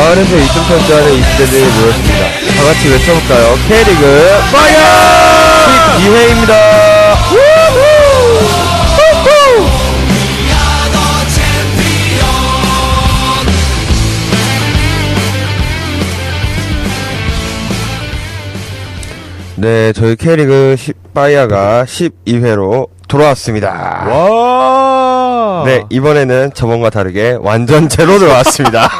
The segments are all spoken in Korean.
마을에서 이점 편주하는 20대들이 모였습니다. 다같이 외쳐볼까요? K리그 파이어! 12회입니다. 네, 저희 K리그 파이어가 12회로 돌아왔습니다. 와. 네, 이번에는 저번과 다르게 완전 제로로 왔습니다.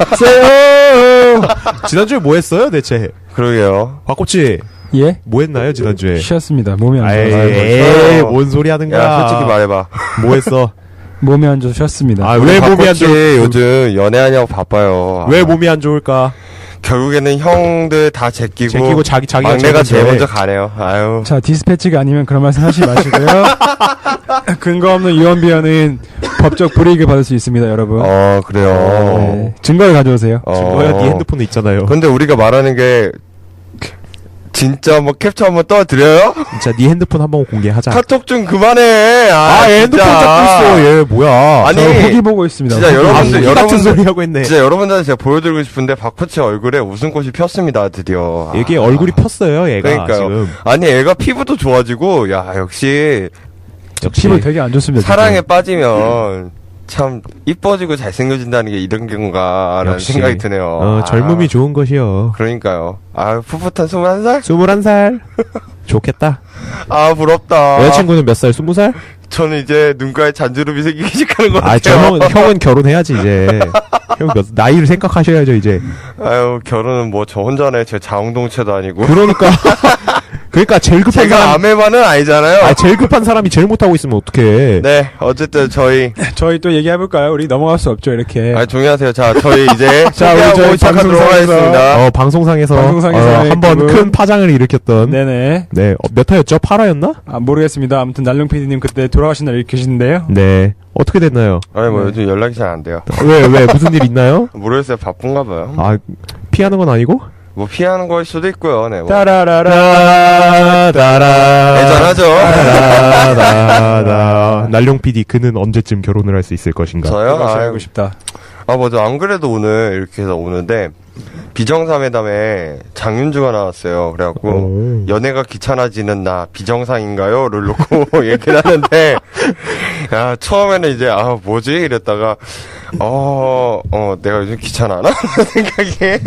지난주에 뭐 했어요, 대체? 그러게요. 박꼬치. 예? 뭐 했나요, 지난주에? 쉬었습니다. 몸이 안 에이, 좋아서. 에이, 뭔 소리 하는가? 야, 솔직히 말해봐. 뭐 했어? 몸이 안 좋아서 쉬었습니다. 아, 왜 몸이 안 좋? 요즘 연애하냐고 바빠요. 왜 몸이 안 좋을까? 결국에는 형들 다 제끼고 자기가 막내가 제일 먼저 해. 먼저 가네요. 아유. 자, 디스패치가 아니면 그런 말씀 하시지 마시고요. 근거 없는 유언비어는 법적 불이익을 받을 수 있습니다, 여러분. 그래요. 네, 증거를 가져오세요. 너야 네 핸드폰에 있잖아요. 근데 우리가 말하는 게 진짜 뭐 캡처 한번 떠드려요? 진짜 네 핸드폰 한번 공개하자. 카톡 좀 그만해. 핸드폰 잡고 있어. 얘 뭐야? 아니, 저 후기 보고 있습니다. 진짜 여러분들, 후기 같은 소리 하고 있네. 진짜 여러분들한테 제가 보여드리고 싶은데 박코치 얼굴에 웃음꽃이 폈습니다, 드디어. 얘게 얼굴이 폈어요, 얘가 그러니까요. 지금. 아니, 애가 피부도 좋아지고, 야, 역시 피부 되게 안 좋습니다. 사랑에 진짜. 빠지면 참 이뻐지고 잘생겨진다는 게 이런 건가라는 역시. 생각이 드네요. 젊음이 좋은 것이요. 그러니까요. 풋풋한 21살? 21살. 좋겠다. 부럽다. 여자친구는 몇 살? 20살? 저는 이제 눈가에 잔주름이 생기기 시작하는 것 같아요. 형은 결혼해야지, 이제. 형 나이를 생각하셔야죠, 이제. 결혼은 뭐 저 혼자네. 제 자웅동체도 아니고. 그러니까 제일 급한 제가 사람. 아메바는 아니잖아요. 제일 급한 사람이 제일 못하고 있으면 어떡해. 네, 어쨌든 저희 또 얘기해볼까요? 우리 넘어갈 수 없죠, 이렇게. 조용히 하세요. 자, 저희 이제 자, 우리 소개하고 저희 시작하도록 하겠습니다. 방송상에서 한번 그- 큰 파장을 일으켰던. 네네. 네, 몇 화였죠? 8화였나? 모르겠습니다. 아무튼 날룡 PD님 그때 돌아가신 날 계시는데요. 네. 어떻게 됐나요? 뭐 요즘 연락이 잘 안 돼요. 왜, 무슨 일 있나요? 모르겠어요. 바쁜가 봐요. 피하는 건 아니고? 뭐 피하는 걸 수도 있고요. 네. 뭐. 따라라라, 애잔하죠. 따라라라. 날룡 PD, 그는 언제쯤 결혼을 할 수 있을 것인가? 저요? 알고 싶다. 맞아. 안 그래도 오늘 이렇게 해서 오는데 비정상회담에 장윤주가 나왔어요. 그래갖고 연애가 귀찮아지는 나 비정상인가요?를 놓고 얘기를 하는데 야, 처음에는 이제 뭐지? 이랬다가 내가 요즘 귀찮아나? 생각이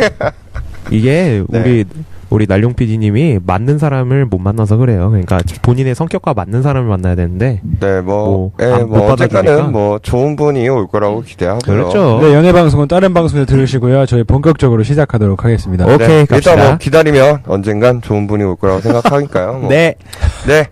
이게 네. 우리 날룡 PD님이 맞는 사람을 못 만나서 그래요. 그러니까 본인의 성격과 맞는 사람을 만나야 되는데. 네, 못 어쨌든 받아주니까. 뭐 좋은 분이 올 거라고 기대하고요. 그렇죠. 네, 연애 방송은 다른 방송에서 들으시고요. 저희 본격적으로 시작하도록 하겠습니다. 오케이, 갑시다. 일단 뭐 기다리면 언젠간 좋은 분이 올 거라고 생각하니까요. 뭐. 네. 네.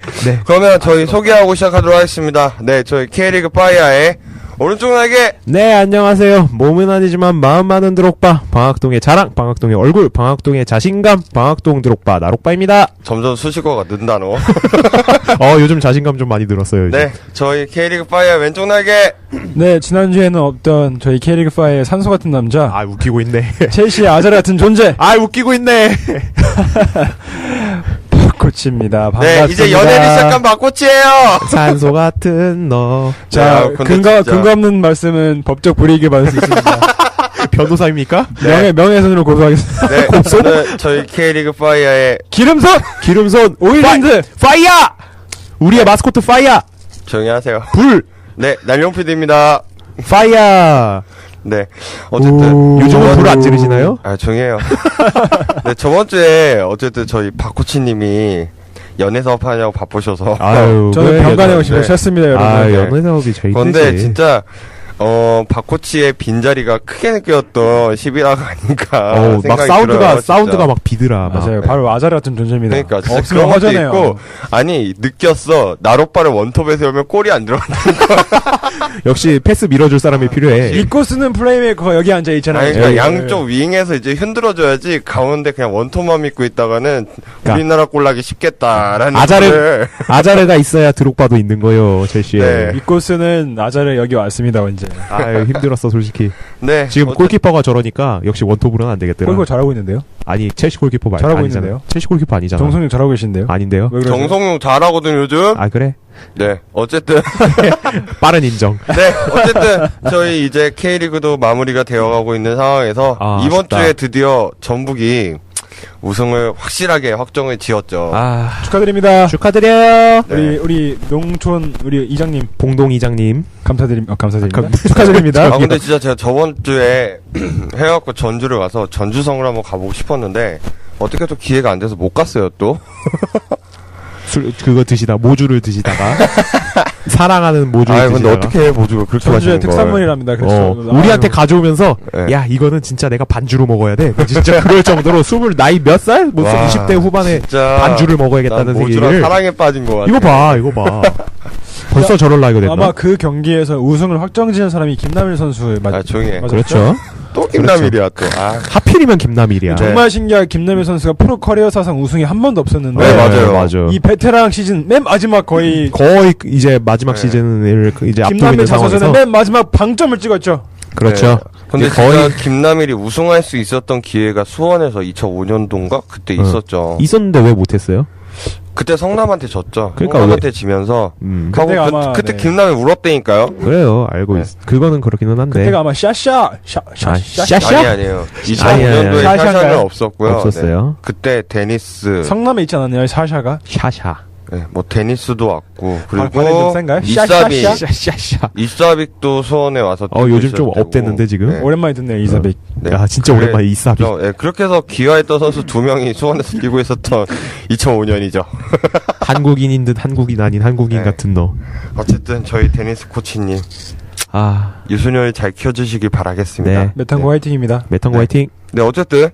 그러면 저희 소개하고 시작하도록 하겠습니다. 네, 저희 K리그 파이어의 오른쪽 날개. 네, 안녕하세요. 몸은 아니지만 마음 많은 드록바. 방학동의 자랑, 방학동의 얼굴, 방학동의 자신감, 방학동 드록바 나록바입니다. 점점 수식어가 는다 너. 요즘 자신감 좀 많이 늘었어요. 이제. 네, 저희 K리그 파이어 왼쪽 날개. 네, 지난주에는 없던 저희 K리그5의 산소 같은 남자. 웃기고 있네. 첼시의 아자르 같은 존재. 웃기고 있네. 박코치입니다. 네, 반갑습니다. 이제 연애를 시작한 박코치예요. 산소 같은 너. 자, 근데 근거 없는 말씀은 법적 불이익을 받을 수 있습니다. 변호사입니까? 명예훼손으로 고소하겠습니다. 네, 저는 저희 K리그 파이어의 기름손 오일랜드 파이어! 우리의 마스코트 파이어! 조용히 하세요. 불! 네, 날룡 PD입니다. 파이어! 네, 어쨌든 요즘은 불 안 지르시나요? 조용히 해요. 네, 저번 주에 어쨌든 저희 박코치님이 연애 사업하냐고 바쁘셔서 저는 병간에 오시고 네. 쉬었습니다, 여러분. 연애 사업이 제일 근데 힘들지. 진짜 박코치의 빈자리가 크게 느꼈던 11화가 아닌가 막 생각이 사운드가 들어요, 진짜. 사운드가 막 비더라. 막. 맞아요. 바로 아자르 같은 존재입니다. 그러니까 진짜 없으면 그런 것도 허전해요. 있고 아니 느꼈어 나로빠를 원톱에 세우면 골이 안 들어간다는 거. 역시 패스 밀어줄 사람이 필요해. 믿고 쓰는 플레이메이커 여기 앉아 있잖아요. 아니, 그러니까 예. 양쪽 윙에서 이제 흔들어줘야지 가운데 그냥 원톱만 믿고 있다가는 우리나라 골 나기 쉽겠다라는 아자르가 있어야 드록바도 있는 거요, 첼시에. 네. 믿고 쓰는 아자르 여기 왔습니다, 언제. 아유, 힘들었어, 솔직히. 네. 지금 골키퍼가 저러니까 역시 원톱으로는 안 되겠더라. 골키퍼 잘하고 있는데요. 아니, 첼시 골키퍼 말고 잘하고 아니잖아요. 있는데요. 첼시 골키퍼 아니잖아. 정성용 잘하고 계신데요. 아닌데요. 왜 그러세요? 정성용 잘하거든 요즘. 아, 그래? 네. 어쨌든 빠른 인정. 네. 어쨌든 저희 이제 K리그도 마무리가 되어가고 있는 상황에서 이번 아쉽다. 주에 드디어 전북이 우승을 확실하게 확정을 지었죠. 아, 축하드립니다. 축하드려요. 네. 우리 농촌 우리 이장님 봉동 이장님. 감사드립니다. 축하드립니다. 아 근데 진짜 제가 저번 주에 해갖고 전주를 가서 전주성을 한번 가보고 싶었는데 어떻게 또 기회가 안 돼서 못 갔어요 또. 그거 드시다 모주를 드시다가 사랑하는 모주를 아 드시다가. 근데 어떻게 해 모주가 그렇게 전주의 맛있는 걸. 특산물이랍니다. 그래서 우리한테 가져오면서 네. 야 이거는 진짜 내가 반주로 먹어야 돼. 진짜 그럴 정도로 나이 몇 살? 뭐 와, 20대 후반에 진짜 반주를 난 먹어야겠다는 모주랑 얘기를. 사랑에 빠진 것 같아. 이거 봐. 벌써 저럴 나이가 됐나? 아마 그 경기에서 우승을 확정지은 사람이 김남일 선수 아 조용히 해. 맞았죠? 그렇죠. 또 김남일이야 또. 아. 하필이면 김남일이야. 네. 정말 신기하게 김남일 선수가 프로 커리어 사상 우승이 한 번도 없었는데 네, 맞아요. 맞아. 이 베테랑 시즌 맨 마지막 거의 이제 마지막 네. 시즌을 이제 앞두고 김남일 있는 자서전에 상황에서 맨 마지막 방점을 찍었죠. 그렇죠. 네. 근데 이게 진짜 김남일이 우승할 수 있었던 기회가 수원에서 2005년도인가 그때 있었죠. 있었는데 왜 못했어요? 그때 성남한테 졌죠. 그러니까 성남한테 지면서 그때가 아마, 그때 네. 김남일 울었다니까요. 그래요. 알고 네. 그거는 그렇기는 한데. 그때가 아마 샤샤 샤샤? 아니에요. 아니, 2005년도에 샤샤인가요? 샤샤는 없었고요. 없었어요. 네. 그때 데니스, 성남에 있지 않았나요? 샤샤가 샤샤. 네, 뭐 데니스도 왔고 발이 그리고 좀 센가요? 이사빅, 샤샤? 샤샤. 이사빅도 수원에 와서 뛰고 요즘 좀 있었고. 업됐는데 지금? 네. 오랜만에 듣네요. 이사빅. 네. 야, 진짜 그래, 오랜만에 이사비. 네, 그렇게 해서 기아했던 선수 2명이 수원에서 뛰고 있었던 2005년이죠. 한국인인 듯 한국인 아닌 한국인 네. 같은 너. 어쨌든 저희 테니스 코치님 아, 유소년을 잘 키워주시길 바라겠습니다. 네. 메탄고 화이팅입니다. 메탄고 네. 화이팅. 네, 어쨌든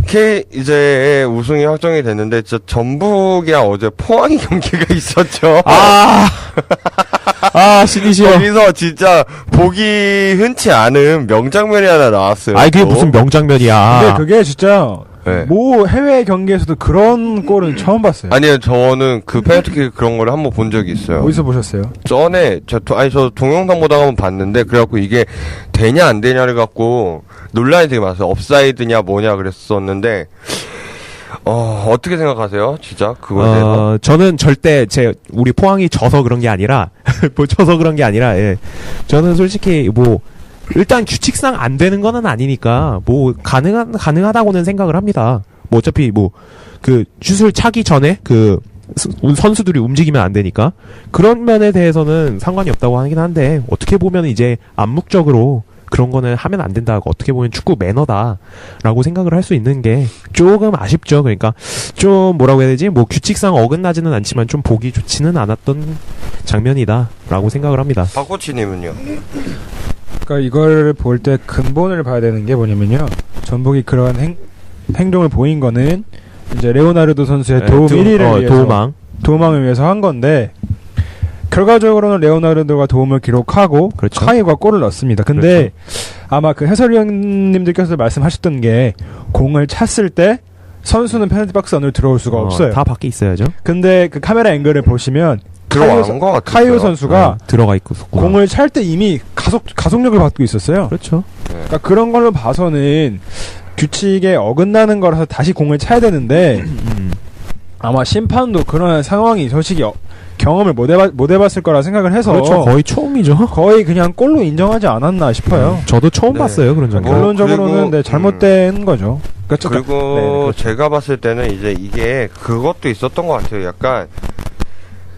K 이제 우승이 확정이 됐는데 진짜 전북이랑 어제 포항이 경기가 있었죠. 신이시여. 거기서 진짜 보기 흔치 않은 명장면이 하나 나왔어요. 아이, 그게 또. 무슨 명장면이야. 근데 그게 진짜 네. 뭐 해외 경기에서도 그런 골은 처음 봤어요. 아니요, 저는 그 페널티킥 그런 거를 한번 본 적이 있어요. 어디서 보셨어요? 전에 저 동영상 보다가 한번 봤는데 그래갖고 이게 되냐 안 되냐를 갖고 논란이 되게 많았어요. 업사이드냐 뭐냐 그랬었는데 어떻게 생각하세요? 진짜 그거에 대해서? 저는 절대 우리 포항이 져서 그런 게 아니라 뭐 져서 그런 게 아니라 예. 저는 솔직히 뭐 일단 규칙상 안 되는 거는 아니니까 뭐 가능하다고는 생각을 합니다. 뭐 어차피 뭐 그 슛을 차기 전에 그 선수들이 움직이면 안 되니까 그런 면에 대해서는 상관이 없다고 하긴 한데 어떻게 보면 이제 암묵적으로 그런 거는 하면 안 된다. 어떻게 보면 축구 매너다라고 생각을 할 수 있는 게 조금 아쉽죠. 그러니까 좀 뭐라고 해야 되지? 뭐 규칙상 어긋나지는 않지만 좀 보기 좋지는 않았던 장면이다라고 생각을 합니다. 박코치님은요? 그러니까 이걸 볼 때 근본을 봐야 되는 게 뭐냐면요. 전북이 그런 행동을 보인 거는 이제 레오나르도 선수의 도움 1위를 위해서 도움을 위해서 한 건데 결과적으로는 레오나르도가 도움을 기록하고 그렇죠. 카이가 골을 넣었습니다. 근데 아마 그 해설위원님들께서 말씀하셨던 게 공을 찼을 때 선수는 페널티 박스 안으로 들어올 수가 없어요. 다 밖에 있어야죠. 근데 그 카메라 앵글을 보시면 들어간 것 같아요. 카이오 선수가 들어가 있고 공을 찰 때 이미 가속력을 받고 있었어요. 그렇죠. 그러니까 그런 걸로 봐서는 규칙에 어긋나는 거라서 다시 공을 차야 되는데 아마 심판도 그런 상황이 솔직히 경험을 못 해봤을 거라 생각을 해서 그렇죠. 거의 처음이죠. 거의 그냥 골로 인정하지 않았나 싶어요. 저도 처음 네. 봤어요. 그런 장면. 결론적으로는 네, 잘못된 거죠. 그렇죠. 그리고 네, 그렇죠. 제가 봤을 때는 이제 이게 그것도 있었던 것 같아요. 약간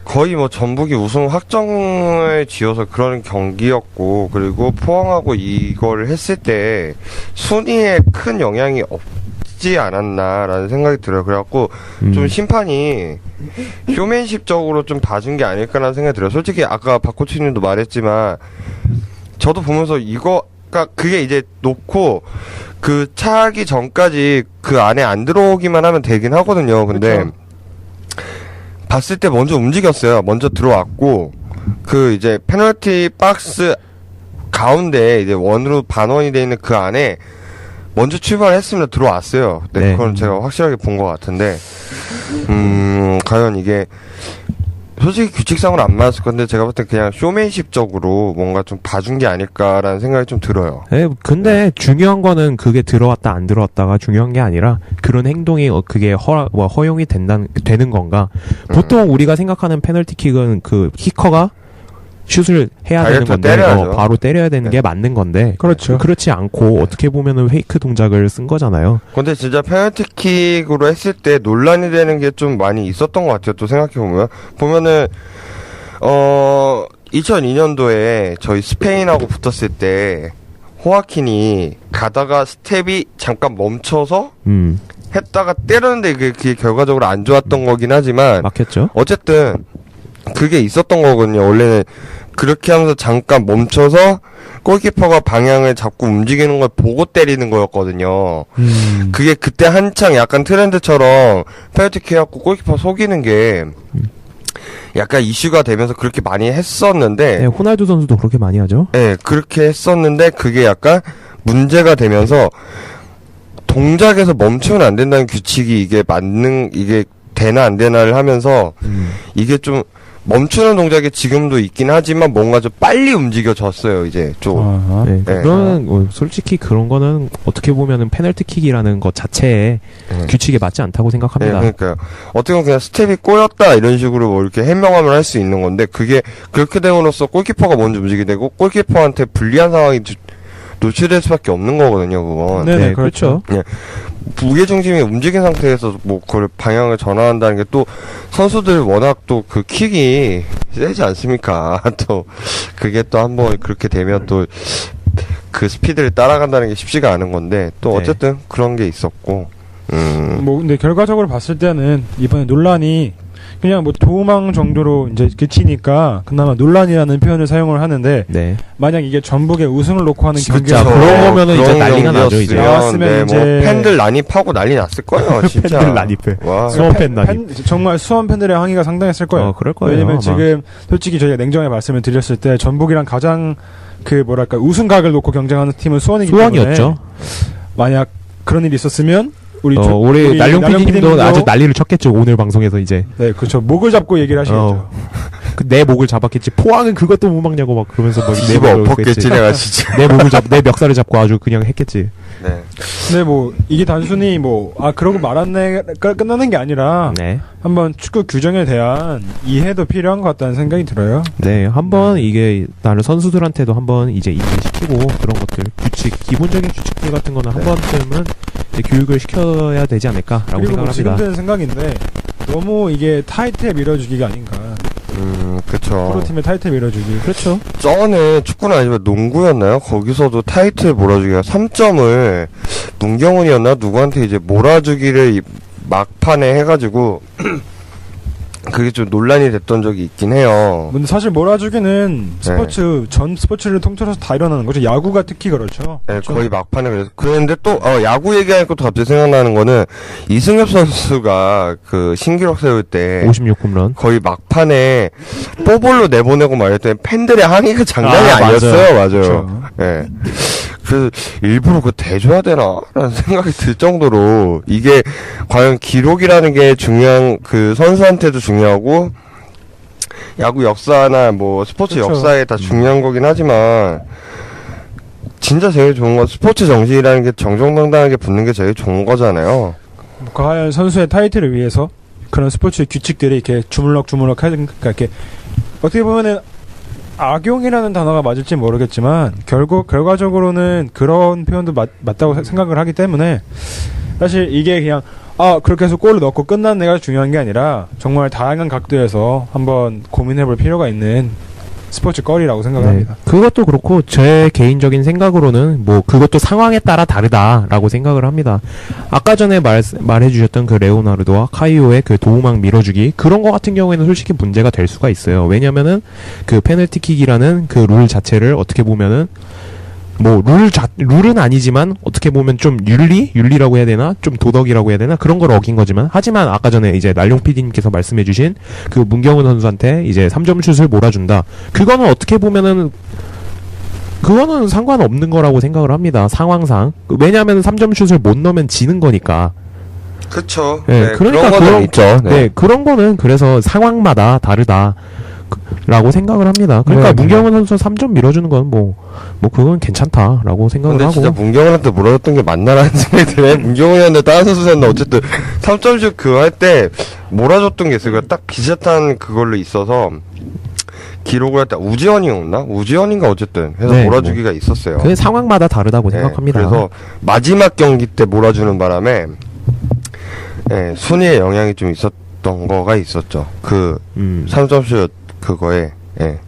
거의 뭐 전북이 우승 확정을 지어서 그런 경기였고 그리고 포항하고 이걸 했을 때 순위에 큰 영향이 없지 않았나라는 생각이 들어요. 그래갖고 좀 심판이 쇼맨십적으로 좀 봐준 게 아닐까라는 생각이 들어요. 솔직히 아까 박코치님도 말했지만 저도 보면서 이거가 그게 이제 놓고 그 차기 전까지 그 안에 안 들어오기만 하면 되긴 하거든요. 근데 그렇죠. 봤을 때 먼저 움직였어요. 먼저 들어왔고 그 이제 페널티 박스 가운데 이제 원으로 반원이 돼 있는 그 안에 먼저 출발했으면 들어왔어요. 네, 네. 그건 제가 확실하게 본 것 같은데 과연 이게 솔직히 규칙상으로 안 맞았을 건데 제가 볼 때 그냥 쇼맨십적으로 뭔가 좀 봐준 게 아닐까라는 생각이 좀 들어요. 근데 중요한 거는 그게 들어왔다 안 들어왔다가 중요한 게 아니라 그런 행동이 그게 허용이 되는 건가. 보통 우리가 생각하는 페널티킥은 그 키커가 슛을 해야 되는 건데 바로 때려야 되는 게 맞는 건데 그렇죠. 그렇지 않고 어떻게 보면은 페이크 동작을 쓴 거잖아요. 근데 진짜 페널티킥으로 했을 때 논란이 되는 게 좀 많이 있었던 것 같아요. 또 생각해보면 보면은 2002년도에 저희 스페인하고 붙었을 때 호아킨이 가다가 스텝이 잠깐 멈춰서 했다가 때렸는데 그게 결과적으로 안 좋았던 거긴 하지만 막혔죠. 어쨌든 그게 있었던 거거든요. 원래는 그렇게 하면서 잠깐 멈춰서 골키퍼가 방향을 잡고 움직이는 걸 보고 때리는 거였거든요. 그게 그때 한창 약간 트렌드처럼 페널티킥 해갖고 골키퍼 속이는 게 약간 이슈가 되면서 그렇게 많이 했었는데 네, 호날두 선수도 그렇게 많이 하죠. 네, 그렇게 했었는데 그게 약간 문제가 되면서 동작에서 멈추면 안 된다는 규칙이 이게 되나 안 되나를 하면서 이게 좀 멈추는 동작이 지금도 있긴 하지만 뭔가 좀 빨리 움직여졌어요, 이제 좀. 네, 그런 솔직히 그런 거는 어떻게 보면은 페널티킥이라는 것 자체에 규칙에 맞지 않다고 생각합니다. 네, 그러니까요. 어떻게 보면 그냥 스텝이 꼬였다 이런 식으로 뭐 이렇게 해명함을 할 수 있는 건데 그게 그렇게 됨으로써 골키퍼가 먼저 움직이게 되고 골키퍼한테 불리한 상황이 노출될 수밖에 없는 거거든요, 그건. 네, 그렇죠. 네. 무게 중심이 움직인 상태에서 뭐 그걸 방향을 전환한다는 게 또 선수들 워낙 또 그 킥이 세지 않습니까? 또 그게 또 한번 그렇게 되면 또 그 스피드를 따라간다는 게 쉽지가 않은 건데 또 어쨌든 그런 게 있었고. 뭐 근데 결과적으로 봤을 때는 이번에 논란이 그냥 뭐 도망 정도로 이제 그치니까 그나마 논란이라는 표현을 사용을 하는데 만약 이게 전북의 우승을 놓고 하는 경기가 그런 거면은 이제 난리가 나죠. 이제 나왔으면 이제 뭐 팬들 난입하고 난리 났을 거예요. 진짜. 팬들 난입해. 수원 팬 난입. 정말 수원 팬들의 항의가 상당했을 거예요. 그럴 거예요. 왜냐면 아마. 지금 솔직히 저희가 냉정하게 말씀을 드렸을 때 전북이랑 가장 그 뭐랄까 우승각을 놓고 경쟁하는 팀은 수원이었죠. 만약 그런 일이 있었으면 우리 날룡 PD님도 아주 난리를 쳤겠죠. 오늘 방송에서 이제. 네, 그렇죠. 목을 잡고 얘기를 하시겠죠. 내 목을 잡았겠지. 포항은 그것도 못 막냐고 막 그러면서 막 내 목을 엎었겠지. 내가 진짜. 내 멱살을 잡고 아주 그냥 했겠지. 네. 근데 뭐 이게 단순히 그러고 말았네 끝나는 게 아니라 한번 축구 규정에 대한 이해도 필요한 것 같다는 생각이 들어요. 네, 한번 이게 다른 선수들한테도 한번 이제 인지시키고 그런 것들 기본적인 규칙들 같은 거는 한 번쯤은 이제 교육을 시켜야 되지 않을까라고 생각합니다. 지금 드는 생각인데 너무 이게 타이트에 밀어주기가 아닌가. 그렇죠. 프로팀의 타이트에 밀어주기. 그렇죠. 전에 축구는 아니지만 농구였나요? 거기서도 타이트에 몰아주기가 3점을 문경훈이었나 누구한테 이제 몰아주기를 막판에 해가지고 그게 좀 논란이 됐던 적이 있긴 해요. 근데 사실 몰아주기는 전 스포츠를 통틀어서 다 일어나는 거죠. 야구가 특히 그렇죠. 네, 그렇죠? 거의 막판에 그래서. 그런데 또, 야구 얘기하니까 또 갑자기 생각나는 거는, 이승엽 선수가 그 신기록 세울 때. 56홈런. 거의 막판에 뽀볼로 내보내고 말했더니 팬들의 항의가 장난이 아니었어요. 맞아요. 그렇죠. 네. 그래서 일부러 그거 대줘야 되나? 라는 생각이 들 정도로, 이게 과연 기록이라는 게 중요한, 그 선수한테도 중요하고, 야구 역사나 뭐 스포츠 그렇죠. 역사에 다 중요한 거긴 하지만, 진짜 제일 좋은 건 스포츠 정신이라는 게 정정당당하게 붙는 게 제일 좋은 거잖아요. 과연 선수의 타이틀을 위해서 그런 스포츠 규칙들이 이렇게 주물럭주물럭 하니까 이렇게 어떻게 보면은 악용이라는 단어가 맞을지 모르겠지만 결과적으로는 그런 표현도 맞다고 생각을 하기 때문에 사실 이게 그냥 그렇게 해서 골을 넣고 끝난 애가 중요한 게 아니라 정말 다양한 각도에서 한번 고민해볼 필요가 있는 스포츠 거리라고 생각을 합니다. 그것도 그렇고 제 개인적인 생각으로는 뭐 그것도 상황에 따라 다르다라고 생각을 합니다. 아까 전에 말해주셨던 그 레오나르도와 카이오의 그 도우막 밀어주기 그런 거 같은 경우에는 솔직히 문제가 될 수가 있어요. 왜냐면은 그 페널티킥이라는 그 룰 자체를 어떻게 보면은 뭐 룰은 아니지만 어떻게 보면 좀 윤리라고 해야 되나 좀 도덕이라고 해야 되나 그런 걸 어긴 거지만 하지만 아까 전에 이제 날룡 PD님께서 말씀해주신 그 문경은 선수한테 이제 3점 슛을 몰아준다. 그거는 어떻게 보면은 그거는 상관없는 거라고 생각을 합니다. 상황상 왜냐하면 3점 슛을 못 넣으면 지는 거니까. 그쵸. 네, 네, 그러니까 그런 거는 있죠. 네, 그런 거는 그래서 상황마다 다르다. 라고 생각을 합니다. 그러니까 네, 문경은 선수 3점 밀어주는 건 뭐 그건 괜찮다라고 생각을 근데 하고. 진짜 문경은한테 몰아줬던 게 맞나라는 생각이 드네. 문경은이었는데 다른 선수였는데 어쨌든 3점슛 그거 할 때 몰아줬던 게 있어요. 딱 비슷한 그걸로 있어서 기록을 할 때 우지현이었나? 우지현인가 어쨌든 해서 네, 몰아주기가 있었어요. 그 상황마다 다르다고 네, 생각합니다. 그래서 마지막 경기 때 몰아주는 바람에 네, 순위에 영향이 좀 있었던 거가 있었죠. 그 3점슛 그거에 예.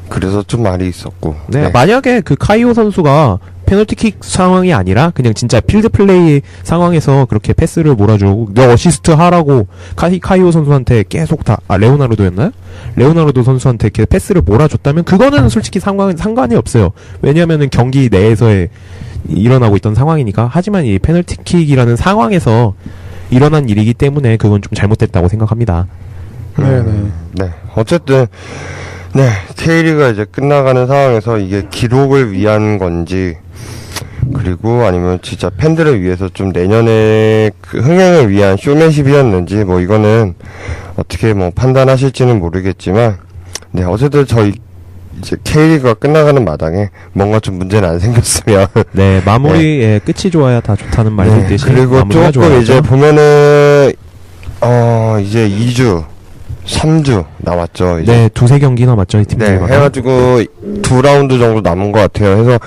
그래서 좀 말이 있었고. 네, 만약에 그 카이오 선수가 페널티킥 상황이 아니라 그냥 진짜 필드 플레이 상황에서 그렇게 패스를 몰아주고 너 어시스트 하라고 카이오 선수한테 계속 레오나르도였나요? 레오나르도 선수한테 이렇게 패스를 몰아줬다면 그거는 솔직히 상관이 없어요. 왜냐면은 경기 내에서의 일어나고 있던 상황이니까. 하지만 이 페널티킥이라는 상황에서 일어난 일이기 때문에 그건 좀 잘못됐다고 생각합니다. 네. 어쨌든 네, K리그가 이제 끝나가는 상황에서 이게 기록을 위한 건지 그리고 아니면 진짜 팬들을 위해서 좀 내년에 그 흥행을 위한 쇼맨십이었는지 뭐 이거는 어떻게 뭐 판단하실지는 모르겠지만 네, 어쨌든 저희 이제 K리그가 끝나가는 마당에 뭔가 좀 문제는 안 생겼으면 네, 마무리의 끝이 좋아야 다 좋다는 말이 네, 있듯이 그리고 마무리가 조금 좋아야죠. 이제 보면은 이제 2주 3주 남았죠. 이제. 네, 두세 경기 남았죠, 이 팀들이. 네, 해가지고 2라운드 정도 남은 것 같아요. 해서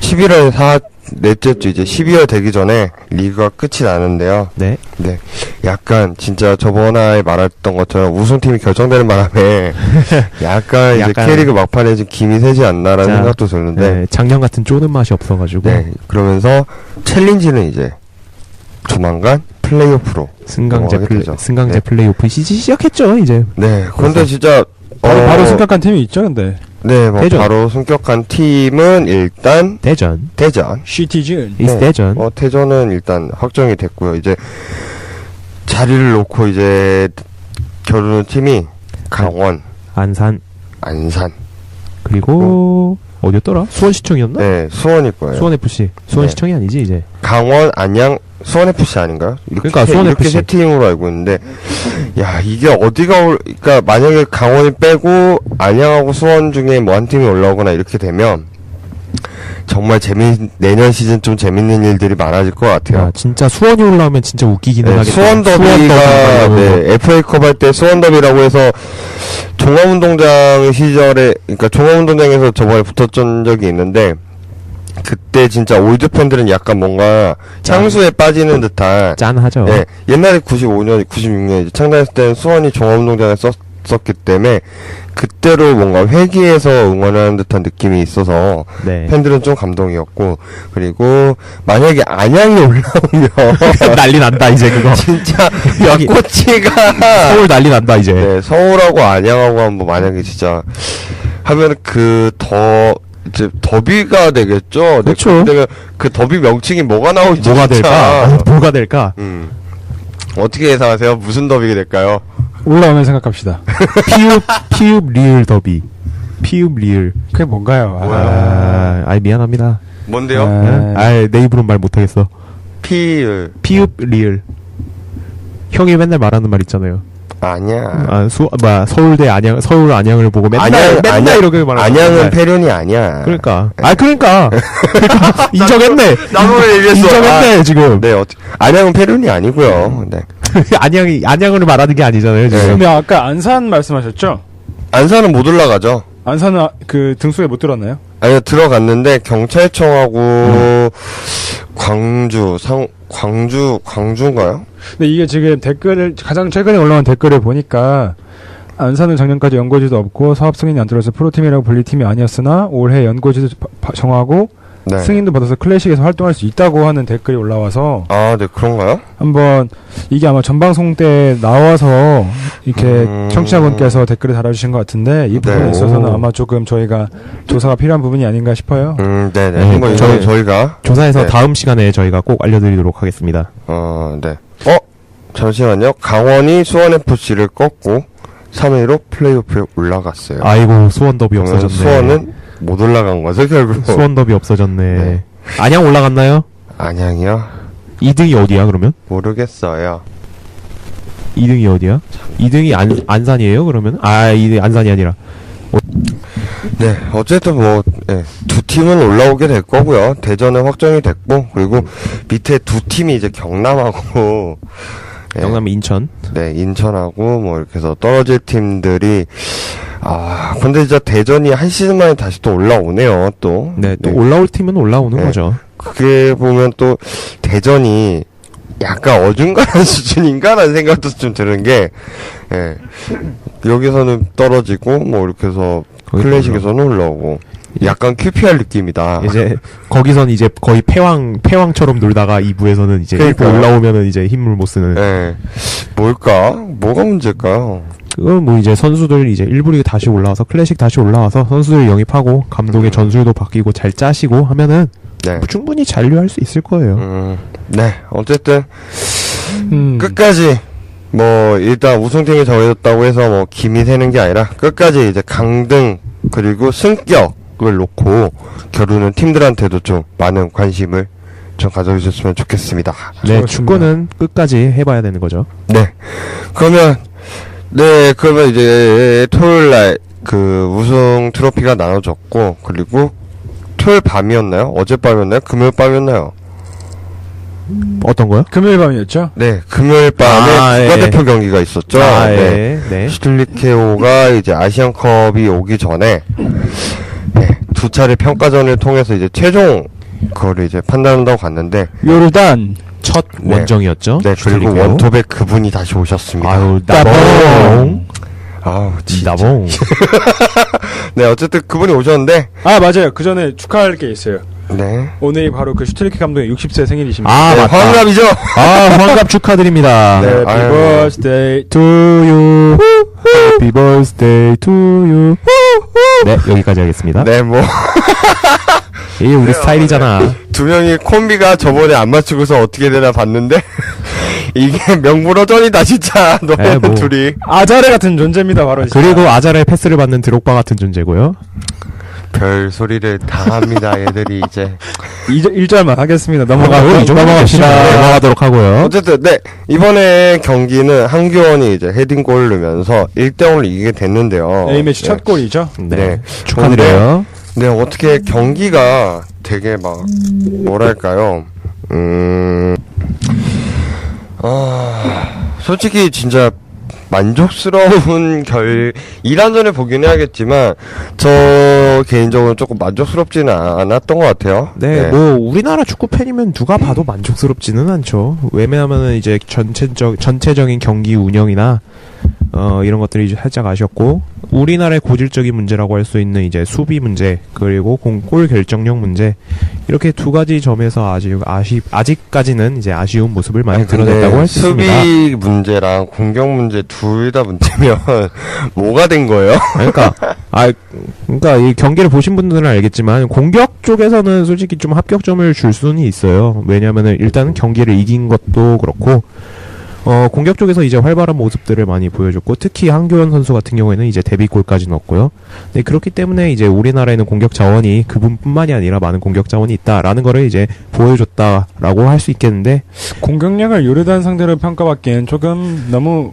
11월 넷째 주 이제 12월 되기 전에 리그가 끝이 나는데요. 네. 네, 약간 진짜 저번에 말했던 것처럼 우승팀이 결정되는 바람에 약간 이제 K리그 막판에 좀 김이 새지 않나라는 생각도 드는데. 네, 작년 같은 쪼는 맛이 없어가지고. 네, 그러면서 챌린지는 이제 조만간 플레이오프로 승강제 네. 플레이오프 시작했죠 이제. 네, 그런데 진짜 바로 승격한 팀이 있죠, 근데. 네, 뭐 대전. 바로 승격한 팀은 일단 대전. 시티즌. 이스 대전. 대전은 일단 확정이 됐고요. 이제 자리를 놓고 이제 겨루는 팀이 강원, 안산. 그리고 어디였더라? 수원시청이었나? 네, 수원일 거예요. 수원FC. 수원시청이 아니지 이제. 강원, 안양, 수원FC 아닌가요? 그러니까 수원FC. 이렇게 세 팀으로 알고 있는데, 야, 이게 그러니까 만약에 강원이 빼고 안양하고 수원 중에 뭐 한 팀이 올라오거나 이렇게 되면 정말 내년 시즌 좀 재밌는 일들이 많아질 것 같아요. 야, 진짜 수원이 올라오면 진짜 웃기기는 하겠다. 수원 더비가 네, FA컵 할 때 수원 더비라고 해서 종합운동장 시절에, 그러니까 종합운동장에서 저번에 붙었던 적이 있는데, 그때 진짜 올드 팬들은 약간 뭔가 향수에 빠지는 듯한 짠하죠. 네, 옛날에 95년, 96년 이제 창단했을 때는 수원이 종합운동장에 썼기 때문에 그때로 뭔가 회귀해서 응원하는 듯한 느낌이 있어서 네. 팬들은 좀 감동이었고, 그리고 만약에 안양이 올라오면 난리 난다 이제 그거. 진짜 여기 꼬치가 서울 난리 난다 이제. 네, 서울하고 안양하고 한번 만약에 진짜 하면 이제 더비가 되겠죠. 그렇죠. 네, 그러면 그 더비 명칭이 뭐가 나올지 뭐가 진짜. 될까? 뭐가 될까? 어떻게 예상하세요? 무슨 더비가 될까요? 올라오면 생각합시다. 피읍 리을 더비. 피읍 리을. 그게 뭔가요? 미안합니다. 뭔데요? 내 입으로 말 못하겠어. 피읍 리을. 형이 맨날 말하는 말 있잖아요. 아니야. 서울대 서울 안양을 보고 맨날 이렇게 말하는. 안양은 폐륜이 아니야. 그러니까. 인정했네. 나도 얘기했어. 인정했네, 지금. 네, 안양은 폐륜이 아니고요. 네. 안양을 말하는 게 아니잖아요, 지금. 근데 아까 안산 말씀하셨죠? 안산은 못 올라가죠. 안산은 그 등수에 못 들었나요? 아니요, 들어갔는데 경찰청하고 광주인가요? 근데 이게 지금 가장 최근에 올라온 댓글을 보니까 안산은 작년까지 연고지도 없고 사업 승인이 안 들어서 프로팀이라고 불릴 팀이 아니었으나 올해 연고지도 정하고 네. 승인도 받아서 클래식에서 활동할 수 있다고 하는 댓글이 올라와서 네, 그런가요? 한번 이게 아마 전방송 때 나와서 이렇게 청취자분께서 댓글을 달아주신 것 같은데 이 부분에 네. 있어서는 아마 조금 저희가 조사가 필요한 부분이 아닌가 싶어요. 네네. 한번 저희가 조사해서 네. 다음 시간에 저희가 꼭 알려드리도록 하겠습니다. 네. 잠시만요. 강원이 수원FC를 꺾고 3위로 플레이오프에 올라갔어요. 아이고, 수원 더비 없어졌네. 수원은 못 올라간 거죠, 결국. 수원 더비 없어졌네. 네. 안양 올라갔나요? 안양이요? 2등이 어디야 그러면? 모르겠어요. 2등이 어디야? 2등이 안산이에요 그러면? 2등 안산이 아니라. 네, 어쨌든 뭐, 네, 두 팀은 올라오게 될 거고요. 대전은 확정이 됐고, 그리고 밑에 두 팀이 이제 경남하고, 네, 경남 인천. 네, 인천하고, 뭐, 이렇게 해서 떨어질 팀들이, 근데 진짜 대전이 한 시즌 만에 다시 또 올라오네요, 또. 네, 또 올라올 팀은 올라오는 네. 거죠. 그게 보면 또, 대전이 약간 어중간한 수준인가라는 생각도 좀 드는 게, 예, 여기서는 떨어지고, 뭐, 이렇게 해서, 클래식에서는 올라오고, 약간 QPR 느낌이다. 이제 거기선 이제 거의 패왕처럼 놀다가 2부에서는 이제 그러니까요. 1부 올라오면은 이제 힘을 못 쓰는. 예. 뭐가 문제일까요? 그건 뭐 이제 선수들 이제 1부 리그 다시 올라와서 클래식 다시 올라와서 선수들 영입하고 감독의 전술도 바뀌고 잘 짜시고 하면은 네. 뭐 충분히 잔류할 수 있을 거예요. 네. 어쨌든, 끝까지, 뭐, 일단 우승팀이 정해졌다고 해서 뭐, 김이 새는 게 아니라, 끝까지 이제 강등, 그리고 승격을 놓고, 겨루는 팀들한테도 좀 많은 관심을 좀 가져주셨으면 좋겠습니다. 네, 축구는 끝까지 해봐야 되는 거죠. 네. 그러면 이제, 토요일 날, 우승 트로피가 나눠졌고, 그리고, 토요일 밤이었나요? 어젯밤이었나요? 금요일 밤이었나요? 어떤 거요? 금요일 밤이었죠? 네, 금요일 밤에 예. 국가대표 경기가 있었죠. 네. 네. 슈틸리케오가 이제 아시안컵이 오기 전에, 네, 두 차례 평가전을 통해서 이제 최종, 그거를 이제 판단한다고 갔는데, 요르단. 첫 네. 원정이었죠. 네, 그리고 슈틸리케오. 원톱에 그분이 다시 오셨습니다. 아유, 나봉. 진짜. 나봉. 네, 어쨌든 그분이 오셨는데, 맞아요. 그 전에 축하할 게 있어요. 네. 오늘이 바로 그 슈틸리케 감독의 60세 생일이십니다. 네, 맞다. 환갑이죠? 환갑 축하드립니다. 네. Happy 아유. birthday to you. Happy birthday to you. 네, 여기까지 하겠습니다. 네, 뭐, 이게 우리 스타일이잖아. 두 명이 콤비가 저번에 안 맞추고서 어떻게 되나 봤는데, 이게 명불허전이다, 진짜. 너네 뭐. 둘이. 아자레 같은 존재입니다, 바로. 진짜. 그리고 아자레 패스를 받는 드록바 같은 존재고요. 별 소리를 다 합니다, 얘들이 이제. 1절만 하겠습니다. 이 정도 넘어가도록 하고요. 어쨌든, 네. 이번에 경기는 한규원이 이제 헤딩골을 넣으면서 1대0로 이기게 됐는데요. A매치 첫 골이죠. 네. 축하드려요. 네, 어떻게 경기가 되게 막, 뭐랄까요. 솔직히 진짜 만족스러운 2라운드를 보긴 해야겠지만, 저 개인적으로 조금 만족스럽지는 않았던 것 같아요. 네, 뭐 우리나라 축구 팬이면 누가 봐도 만족스럽지는 않죠. 왜냐하면은 이제 전체적인 경기 운영이나 이런 것들이 이제 살짝 아쉬웠고, 우리나라의 고질적인 문제라고 할 수 있는 이제 수비 문제, 그리고 골 결정력 문제, 이렇게 두 가지 점에서 아직까지는 이제 아쉬운 모습을 많이 드러냈다고 할 수 있습니다. 수비 문제랑 공격 문제 둘 다 문제면 뭐가 된 거예요? 그러니까 이 경기를 보신 분들은 알겠지만 공격 쪽에서는 솔직히 좀 합격점을 줄 수는 있어요. 왜냐면은 일단은 경기를 이긴 것도 그렇고, 공격 쪽에서 이제 활발한 모습들을 많이 보여줬고, 특히 한교원 선수 같은 경우에는 이제 데뷔골까지 넣었고요. 네, 그렇기 때문에 이제 우리나라에는 공격 자원이 그분뿐만이 아니라 많은 공격 자원이 있다라는 거를 이제 보여줬다라고 할 수 있겠는데, 공격력을 요르단 상대로 평가받기엔 조금 너무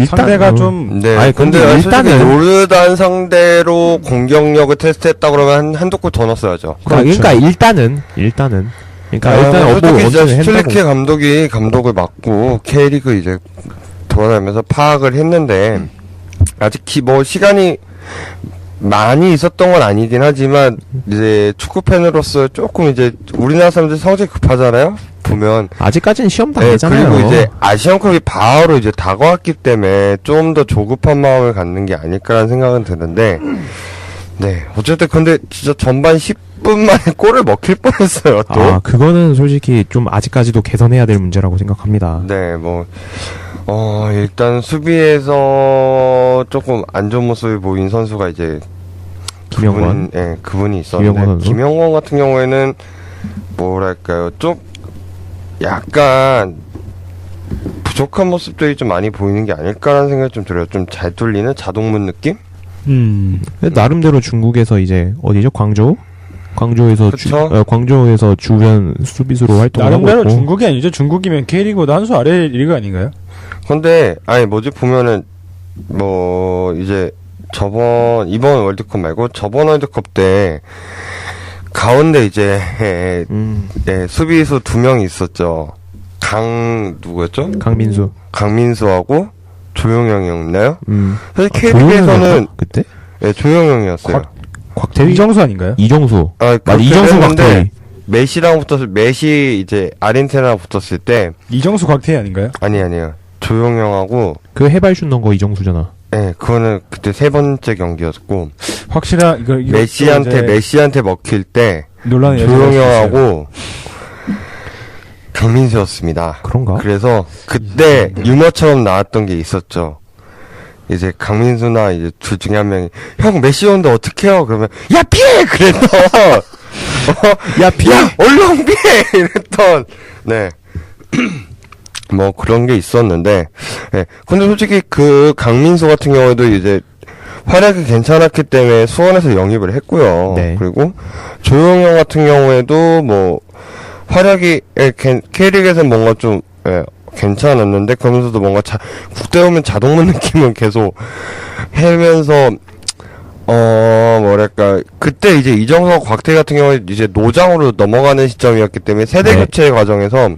상대가 좀 네. 근데 일단은 요르단 상대로 공격력을 테스트했다 그러면 한두 골 더 넣었어야죠. 그러니까 일단은 슈틸리케 감독을 맡고 K리그 이제 돌아다니면서 파악을 했는데, 아직 시간이 많이 있었던 건 아니긴 하지만, 이제 축구 팬으로서 조금 이제 우리나라 사람들 성질이 급하잖아요. 보면 아직까지는 시험 단계잖아요. 그리고 이제 아시안컵이 바로 이제 다가왔기 때문에 좀 더 조급한 마음을 갖는 게 아닐까라는 생각은 드는데, 네, 어쨌든 근데 진짜 전반 10분 만에 골을 먹힐 뻔했어요. 또. 그거는 솔직히 좀 아직까지도 개선해야 될 문제라고 생각합니다. 네, 일단 수비에서 조금 안 좋은 모습을 보인 선수가 이제 김영권. 그분이 있었는데, 김영권 같은 경우에는 뭐랄까요, 좀 약간 부족한 모습들이 좀 많이 보이는 게 아닐까라는 생각이 좀 들어요. 좀 잘 뚫리는 자동문 느낌? 나름대로 중국에서 이제 어디죠? 광저우 광저우에서 주변 수비수로 활동을 하고 나름대로 있고. 중국이 아니죠. 중국이면 K리그보다 한 수 아래 리그 아닌가요? 근데 보면은 뭐 이제 이번 월드컵 말고 저번 월드컵 때 가운데 이제 수비수 2명이 있었죠. 누구였죠? 강민수하고 조용영이었나요? 사실 K리그에서는 그때? 네, 조용영이었어요. 곽태희? 이정수 아닌가요? 이정수. 맞아, 이정수 곽태희. 메시 이제 아르헨티나랑 붙었을 때 이정수 곽태희 아닌가요? 아니에요. 조용영하고 그 해발슛 넣은 거 이정수잖아. 네, 그거는 그때 3번째 경기였고 확실한 이거 메시한테 먹힐 때 논란의 조용영하고 강민수였습니다. 그런가? 그래서 그때 유머처럼 나왔던 게 있었죠. 이제 강민수나 이제 둘 중에 한 명이 형 메시 오는데 어떡해요? 그러면 야 피해! 그랬던 야 피해! 얼른 피해! 이랬던 네. 뭐 그런 게 있었는데 네. 근데 솔직히 그 강민수 같은 경우에도 이제 활약이 괜찮았기 때문에 수원에서 영입을 했고요. 네. 그리고 조용영 같은 경우에도 뭐 활약이 K리그에서 뭔가 좀 괜찮았는데 그러면서도 뭔가 국대 오면 자동문 느낌은 계속 해면서 뭐랄까 그때 이제 이정석 곽태희 같은 경우에 이제 노장으로 넘어가는 시점이었기 때문에 세대 교체 과정에서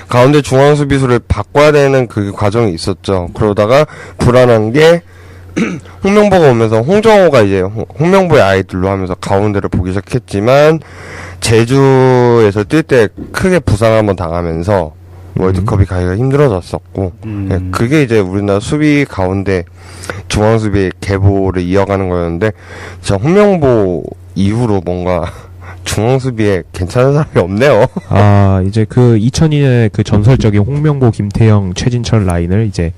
가운데 중앙 수비수를 바꿔야 되는 그 과정이 있었죠. 그러다가 불안한 게 홍명보가 오면서 홍정호가 이제 홍명보의 아이들로 하면서 가운데를 보기 시작했지만 제주에서 뛸 때 크게 부상 한번 당하면서 월드컵이 가기가 힘들어졌었고 네, 그게 이제 우리나라 수비 가운데 중앙 수비의 계보를 이어가는 거였는데 진짜 홍명보 이후로 뭔가 중앙 수비에 괜찮은 사람이 없네요. 이제 그 2002년에 그 전설적인 홍명보, 김태형, 최진철 라인을 이제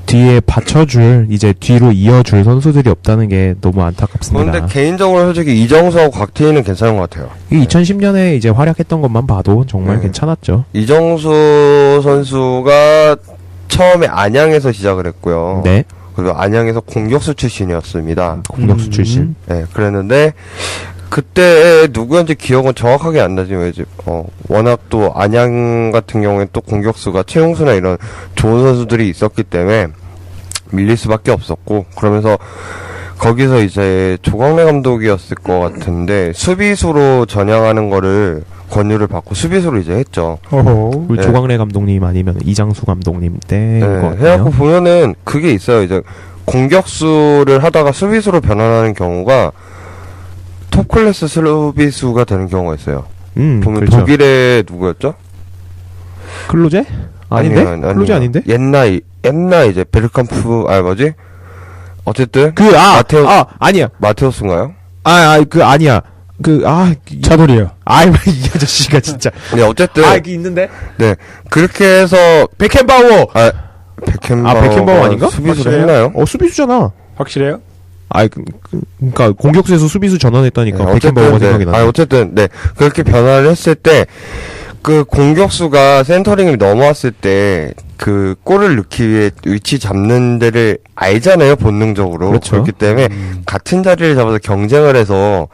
뒤에 받쳐줄 이제 뒤로 이어줄 선수들이 없다는 게 너무 안타깝습니다. 그런데 개인적으로 솔직히 이정수하고 곽태희는 괜찮은 것 같아요. 이 2010년에 이제 활약했던 것만 봐도 정말 괜찮았죠. 이정수 선수가 처음에 안양에서 시작을 했고요. 네. 그리고 안양에서 공격수 출신이었습니다. 공격수 출신. 네, 그랬는데 그때 누구였는지 기억은 정확하게 안 나지만 이제 워낙 또 안양 같은 경우에 또 공격수가 최용수나 이런 좋은 선수들이 있었기 때문에 밀릴 수밖에 없었고 그러면서 거기서 이제 조광래 감독이었을 것 같은데 수비수로 전향하는 거를 권유를 받고 수비수로 이제 했죠. 우리 네. 조광래 감독님 아니면 이장수 감독님 때인 것 같아요. 해갖고 보면은 그게 있어요. 이제 공격수를 하다가 수비수로 변환하는 경우가 톱 클래스 수비수가 되는 경우가 있어요. 보면 그렇죠. 독일의 누구였죠? 클로제? 아닌데? 아니요. 클로제 아닌데? 옛날 이제 베르캄프 뭐지? 어쨌든 아니야. 마테우스인가요? 아니야. 차돌이요. 이 아저씨가 진짜. 네, 어쨌든 그 있는데? 네 그렇게 해서 베켄바우어. 베켄바우어 아닌가? 수비수를 확실해요? 했나요? 수비수잖아. 확실해요? 그러니까 공격수에서 수비수 전환했다니까. 네, 베켄바우어가 생각이 나네. 어쨌든 네 그렇게 변화를 했을 때 그 공격수가 센터링을 넘어왔을 때 그 골을 넣기 위해 위치 잡는 데를 알잖아요, 본능적으로. 그렇죠. 그렇기 때문에 같은 자리를 잡아서 경쟁을 해서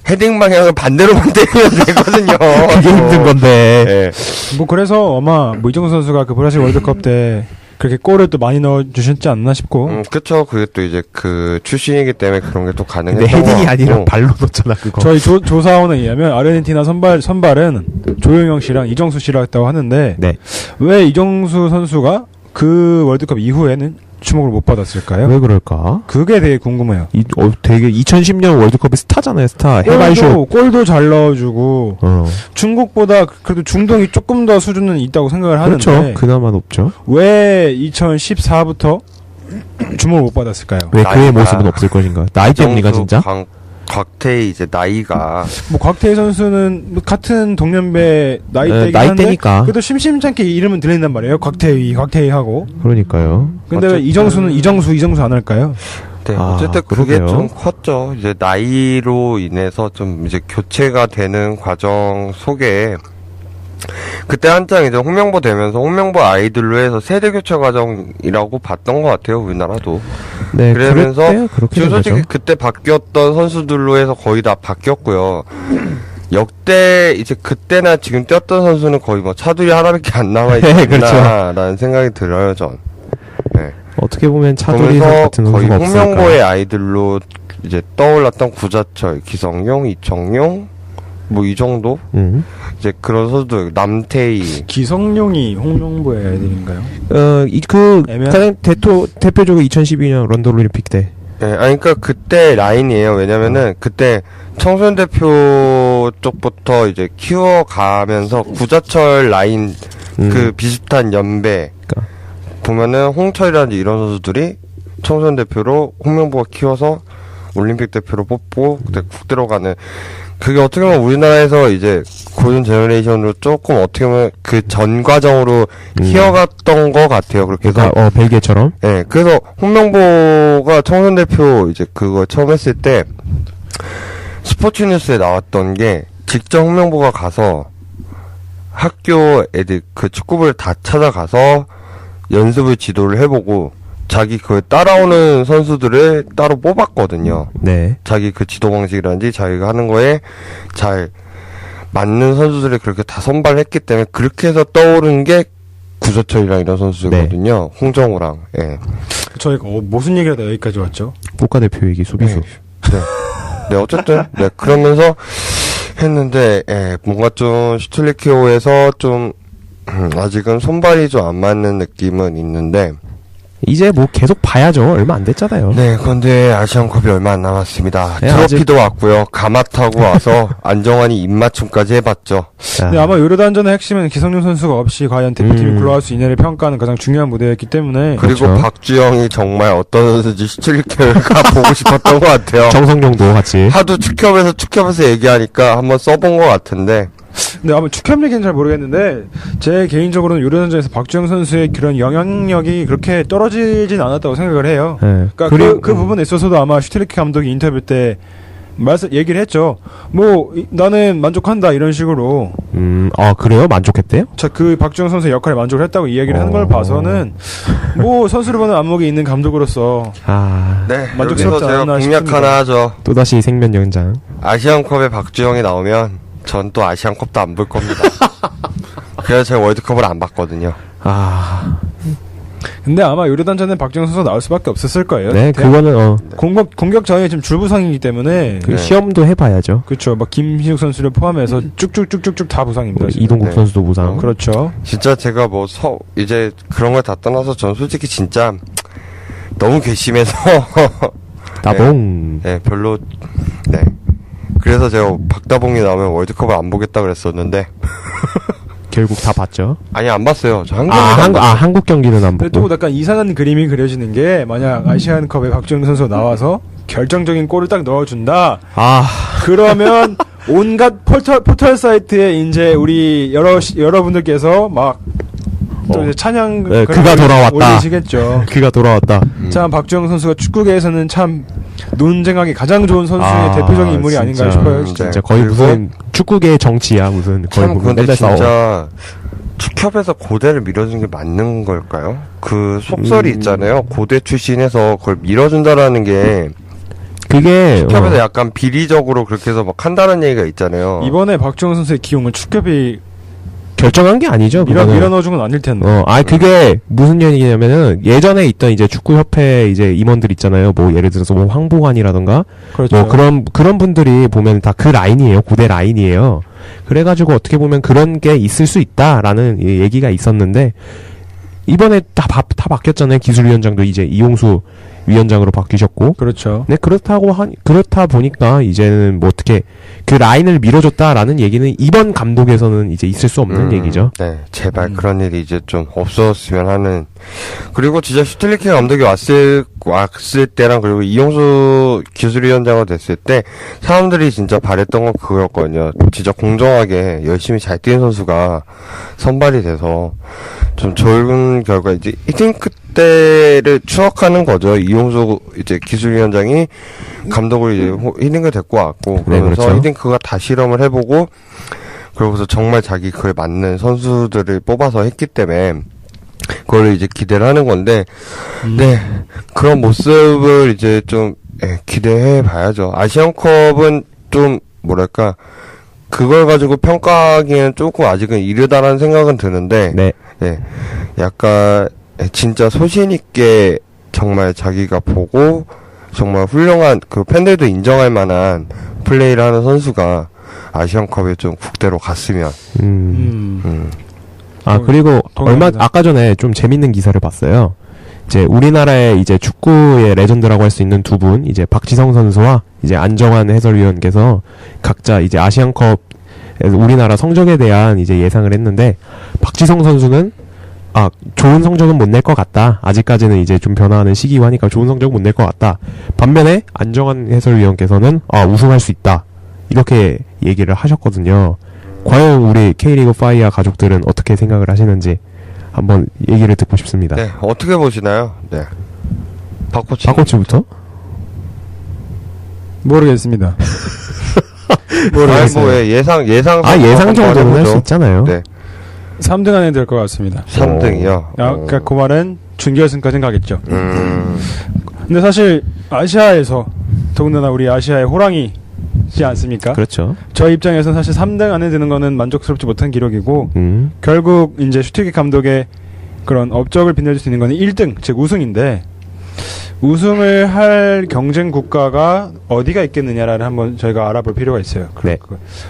헤딩 방향을 반대로만 때리면 되거든요. 그게 힘든 건데. 네. 뭐 그래서 아마 이정수 선수가 그 브라질 월드컵 때 그렇게 골을 또 많이 넣어주셨지 않나 싶고. 그쵸. 그게 또 이제 그 출신이기 때문에 그런 게 또 가능했던 근데 것 헤딩이 같고. 아니라 발로 넣잖아, 그거. 저희 조사원에 의하면 아르헨티나 선발은 조용영 씨랑 이정수 씨라고 하는데 네. 왜 이정수 선수가 그 월드컵 이후에는 주목을 못 받았을까요? 왜 그럴까? 그게 되게 궁금해요. 되게 2010년 월드컵의 스타잖아요, 스타. 해발쇼. 골도 잘 넣어주고 중국보다 그래도 중동이 조금 더 수준은 있다고 생각을 하는데 그렇죠. 그나마 높죠. 왜 2014부터 주목을 못 받았을까요? 왜 그의 나이가- 모습은 없을 것인가? 나이 때문인가 진짜? 곽태희 이제 나이가 뭐 곽태희 선수는 같은 동년배 나이대긴 나이 한데 때니까. 그래도 심심찮게 이름은 들린단 말이에요. 곽태희 하고. 그러니까요. 근데 왜 어쨌든- 이정수는 이정수 안 할까요? 네, 어쨌든 그게 그러게요. 좀 컸죠. 이제 나이로 인해서 좀 이제 교체가 되는 과정 속에 그때 한창 이제 홍명보 되면서 홍명보 아이들로 해서 세대 교체 과정이라고 봤던 것 같아요, 우리나라도. 네, 그러면서 그렇게 지금 된 솔직히 거죠. 그때 바뀌었던 선수들로 해서 거의 다 바뀌었고요. 역대 이제 그때나 지금 뛰었던 선수는 거의 뭐 차두리 하나밖에 안 남아있지 네, 않나라는 생각이 들어요, 전. 네. 어떻게 보면 차두리 보면서 같은 거의 선수가 없으니까. 홍명보의 아이들로 이제 떠올랐던 구자철, 기성용, 이청용 뭐 이 정도 이제 그런 선수들 남태희 기성용이 홍명보의 애들인가요? 가장 대표적으로 2012년 런던 올림픽 때. 네, 아니, 그니까, 그때 라인이에요. 왜냐면은, 그때, 청소년 대표 쪽부터 이제 키워가면서, 구자철 라인, 그 비슷한 연배, 보면은, 홍철이라든지 이런 선수들이, 청소년 대표로 홍명보가 키워서, 올림픽 대표로 뽑고, 그때 국대로 가는, 그게 어떻게 보면 우리나라에서 이제, 골든 제너레이션으로 조금 어떻게 보면 그 전 과정으로 키워갔던 것 같아요. 그렇게 해서. 벨기에처럼? 네, 그래서 홍명보가 청소년 대표 이제 그거 처음 했을 때 스포츠 뉴스에 나왔던 게 직접 홍명보가 가서 학교 애들 그 축구부를 다 찾아가서 연습을 지도를 해보고 자기 그 따라오는 선수들을 따로 뽑았거든요. 네. 자기 그 지도 방식이라든지 자기가 하는 거에 잘 맞는 선수들을 그렇게 다 선발했기 때문에 그렇게 해서 떠오르는 게 구자철이랑 이런 선수거든요. 홍정우랑. 예. 저희가 무슨 얘기를 하다 여기까지 왔죠? 국가대표 얘기 수비수. 네. 네, 어쨌든 네, 그러면서 했는데 뭔가 좀 슈틸리케오에서 좀 아직은 손발이 좀 안 맞는 느낌은 있는데 이제 뭐 계속 봐야죠. 얼마 안 됐잖아요. 네, 그런데 아시안컵이 얼마 안 남았습니다. 네, 트로피도 왔고요. 가마타고 와서 안정환이 입맞춤까지 해봤죠. 네, 아마 요르단전의 핵심은 기성용 선수가 없이 과연 대표팀이 굴러갈 수 있냐를 평가하는 가장 중요한 무대였기 때문에 그리고 그렇죠. 박주영이 정말 어떤 선수인지 슈틸리케오가 보고 싶었던 것 같아요. 정성용도 같이. 하도 축협에서 얘기하니까 한번 써본 것 같은데 근데 아마 축협 얘기는 잘 모르겠는데 제 개인적으로는 요르단전에서 박주영 선수의 그런 영향력이 그렇게 떨어지진 않았다고 생각을 해요. 네. 그러니까 그 부분에 있어서도 아마 슈틸리케 감독이 인터뷰 때 얘기를 했죠. 뭐 나는 만족한다 이런 식으로. 그래요? 만족했대요? 그 박주영 선수의 역할에 만족을 했다고 이야기를 하는 걸 봐서는 뭐 선수를 보는 안목이 있는 감독으로서 네, 만족스럽지 여기서 제가 않나 공약 싶습니다. 하나 하죠. 또다시 생명 연장. 아시안컵에 박주영이 나오면 전 또 아시안컵도 안 볼 겁니다. 그래서 제가 월드컵을 안 봤거든요. 근데 아마 요르단전에 박주영 선수가 나올 수밖에 없었을 거예요. 네, 그거는 공격 전에 지금 줄부상이기 때문에 그 시험도 해봐야죠. 그렇죠. 막 김신욱 선수를 포함해서 쭉쭉쭉쭉쭉 다 부상입니다. 이동국 네. 선수도 부상. 그렇죠. 진짜 제가 뭐 이제 그런 걸 다 떠나서 전 솔직히 진짜 너무 괘씸해서 따봉. 네, 별로 네. 그래서 제가 박다봉이 나오면 월드컵을 안 보겠다 그랬었는데 결국 다 봤죠. 아니 안 봤어요. 저 한국 경기는 안 근데 보고. 또 약간 이상한 그림이 그려지는 게 만약 아시안컵에 박주영 선수가 나와서 결정적인 골을 딱 넣어준다. 그러면 온갖 포털 사이트에 이제 우리 여러분들께서 막 또 이제 찬양 그가 돌아왔다. 올리시겠죠. 그가 돌아왔다. 참 박주영 선수가 축구계에서는 참 논쟁하기 가장 좋은 선수의 대표적인 인물이 아닌가 싶어요. 진짜 거의 무슨 축구계의 정치야 무슨 거의 참 보면 근데 맨날 싸워. 진짜 축협에서 고대를 밀어준 게 맞는 걸까요? 그 속설이 있잖아요. 고대 출신에서 그걸 밀어준다라는 게 그게 축협에서 약간 비리적으로 그렇게 해서 막 한다는 얘기가 있잖아요. 이번에 박주영 선수의 기용은 축협이 결정한 게 아니죠. 밀어 넣어준 건 아닐 텐데. 그게 무슨 얘기냐면은 예전에 있던 이제 축구협회 이제 임원들 있잖아요. 뭐 예를 들어서 뭐 황보관이라던가 그렇죠. 뭐 그런 분들이 보면 다 그 라인이에요. 고대 라인이에요. 그래가지고 어떻게 보면 그런 게 있을 수 있다라는 얘기가 있었는데 이번에 다 바뀌었잖아요. 기술위원장도 이제 이용수 위원장으로 바뀌셨고. 그렇죠. 네, 그렇다 보니까 이제는 뭐 어떻게 그 라인을 밀어줬다라는 얘기는 이번 감독에서는 이제 있을 수 없는 얘기죠. 네, 제발 그런 일이 이제 좀 없었으면 하는. 그리고 진짜 슈틸리케 감독이 왔을 때랑 그리고 이용수 기술위원장으로 됐을 때 사람들이 진짜 바랬던 건 그거였거든요. 진짜 공정하게 열심히 잘 뛰는 선수가 선발이 돼서 좀 좋은 결과 이제 히딩크 때를 추억하는 거죠. 이용수 이제 기술위원장이 감독을 이제 히딩크 데리고 왔고 그러면서 그렇죠. 히딩크가 다 실험을 해보고 그러고서 정말 자기 그에 맞는 선수들을 뽑아서 했기 때문에 그걸 이제 기대를 하는 건데, 네, 그런 모습을 이제 좀, 기대해 봐야죠. 아시안컵은 좀, 뭐랄까, 그걸 가지고 평가하기에는 조금 아직은 이르다라는 생각은 드는데, 네. 약간, 진짜 소신있게 정말 자기가 보고, 정말 훌륭한, 그 팬들도 인정할 만한 플레이를 하는 선수가 아시안컵에 좀 국대로 갔으면, 그리고 동의합니다. 아까 전에 좀 재밌는 기사를 봤어요. 이제 우리나라의 이제 축구의 레전드라고 할 수 있는 두 분, 이제 박지성 선수와 이제 안정환 해설위원께서 각자 이제 아시안컵에서 우리나라 성적에 대한 이제 예상을 했는데, 박지성 선수는 좋은 성적은 못 낼 것 같다. 아직까지는 이제 좀 변화하는 시기고 하니까 좋은 성적은 못 낼 것 같다. 반면에 안정환 해설위원께서는 우승할 수 있다. 이렇게 얘기를 하셨거든요. 과연 우리 K리그 파이어 가족들은 어떻게 생각을 하시는지 한번 얘기를 듣고 싶습니다. 네, 어떻게 보시나요? 네. 박코치. 박코치부터? 모르겠습니다. 아니, 뭐, 예상 예상 정도는 할 수 있잖아요. 네. 3등 안에 들 것 같습니다. 3등이요? 그러니까 그 말은 준결승까지는 가겠죠. 근데 사실 아시아에서 더군다나 우리 아시아의 호랑이지 않습니까? 그렇죠. 저 입장에서는 사실 3등 안에 드는 거는 만족스럽지 못한 기록이고 결국 이제 슈티기 감독의 그런 업적을 빛내줄 수 있는 거는 1등, 즉 우승인데 우승을 할 경쟁 국가가 어디가 있겠느냐를 한번 저희가 알아볼 필요가 있어요. 네.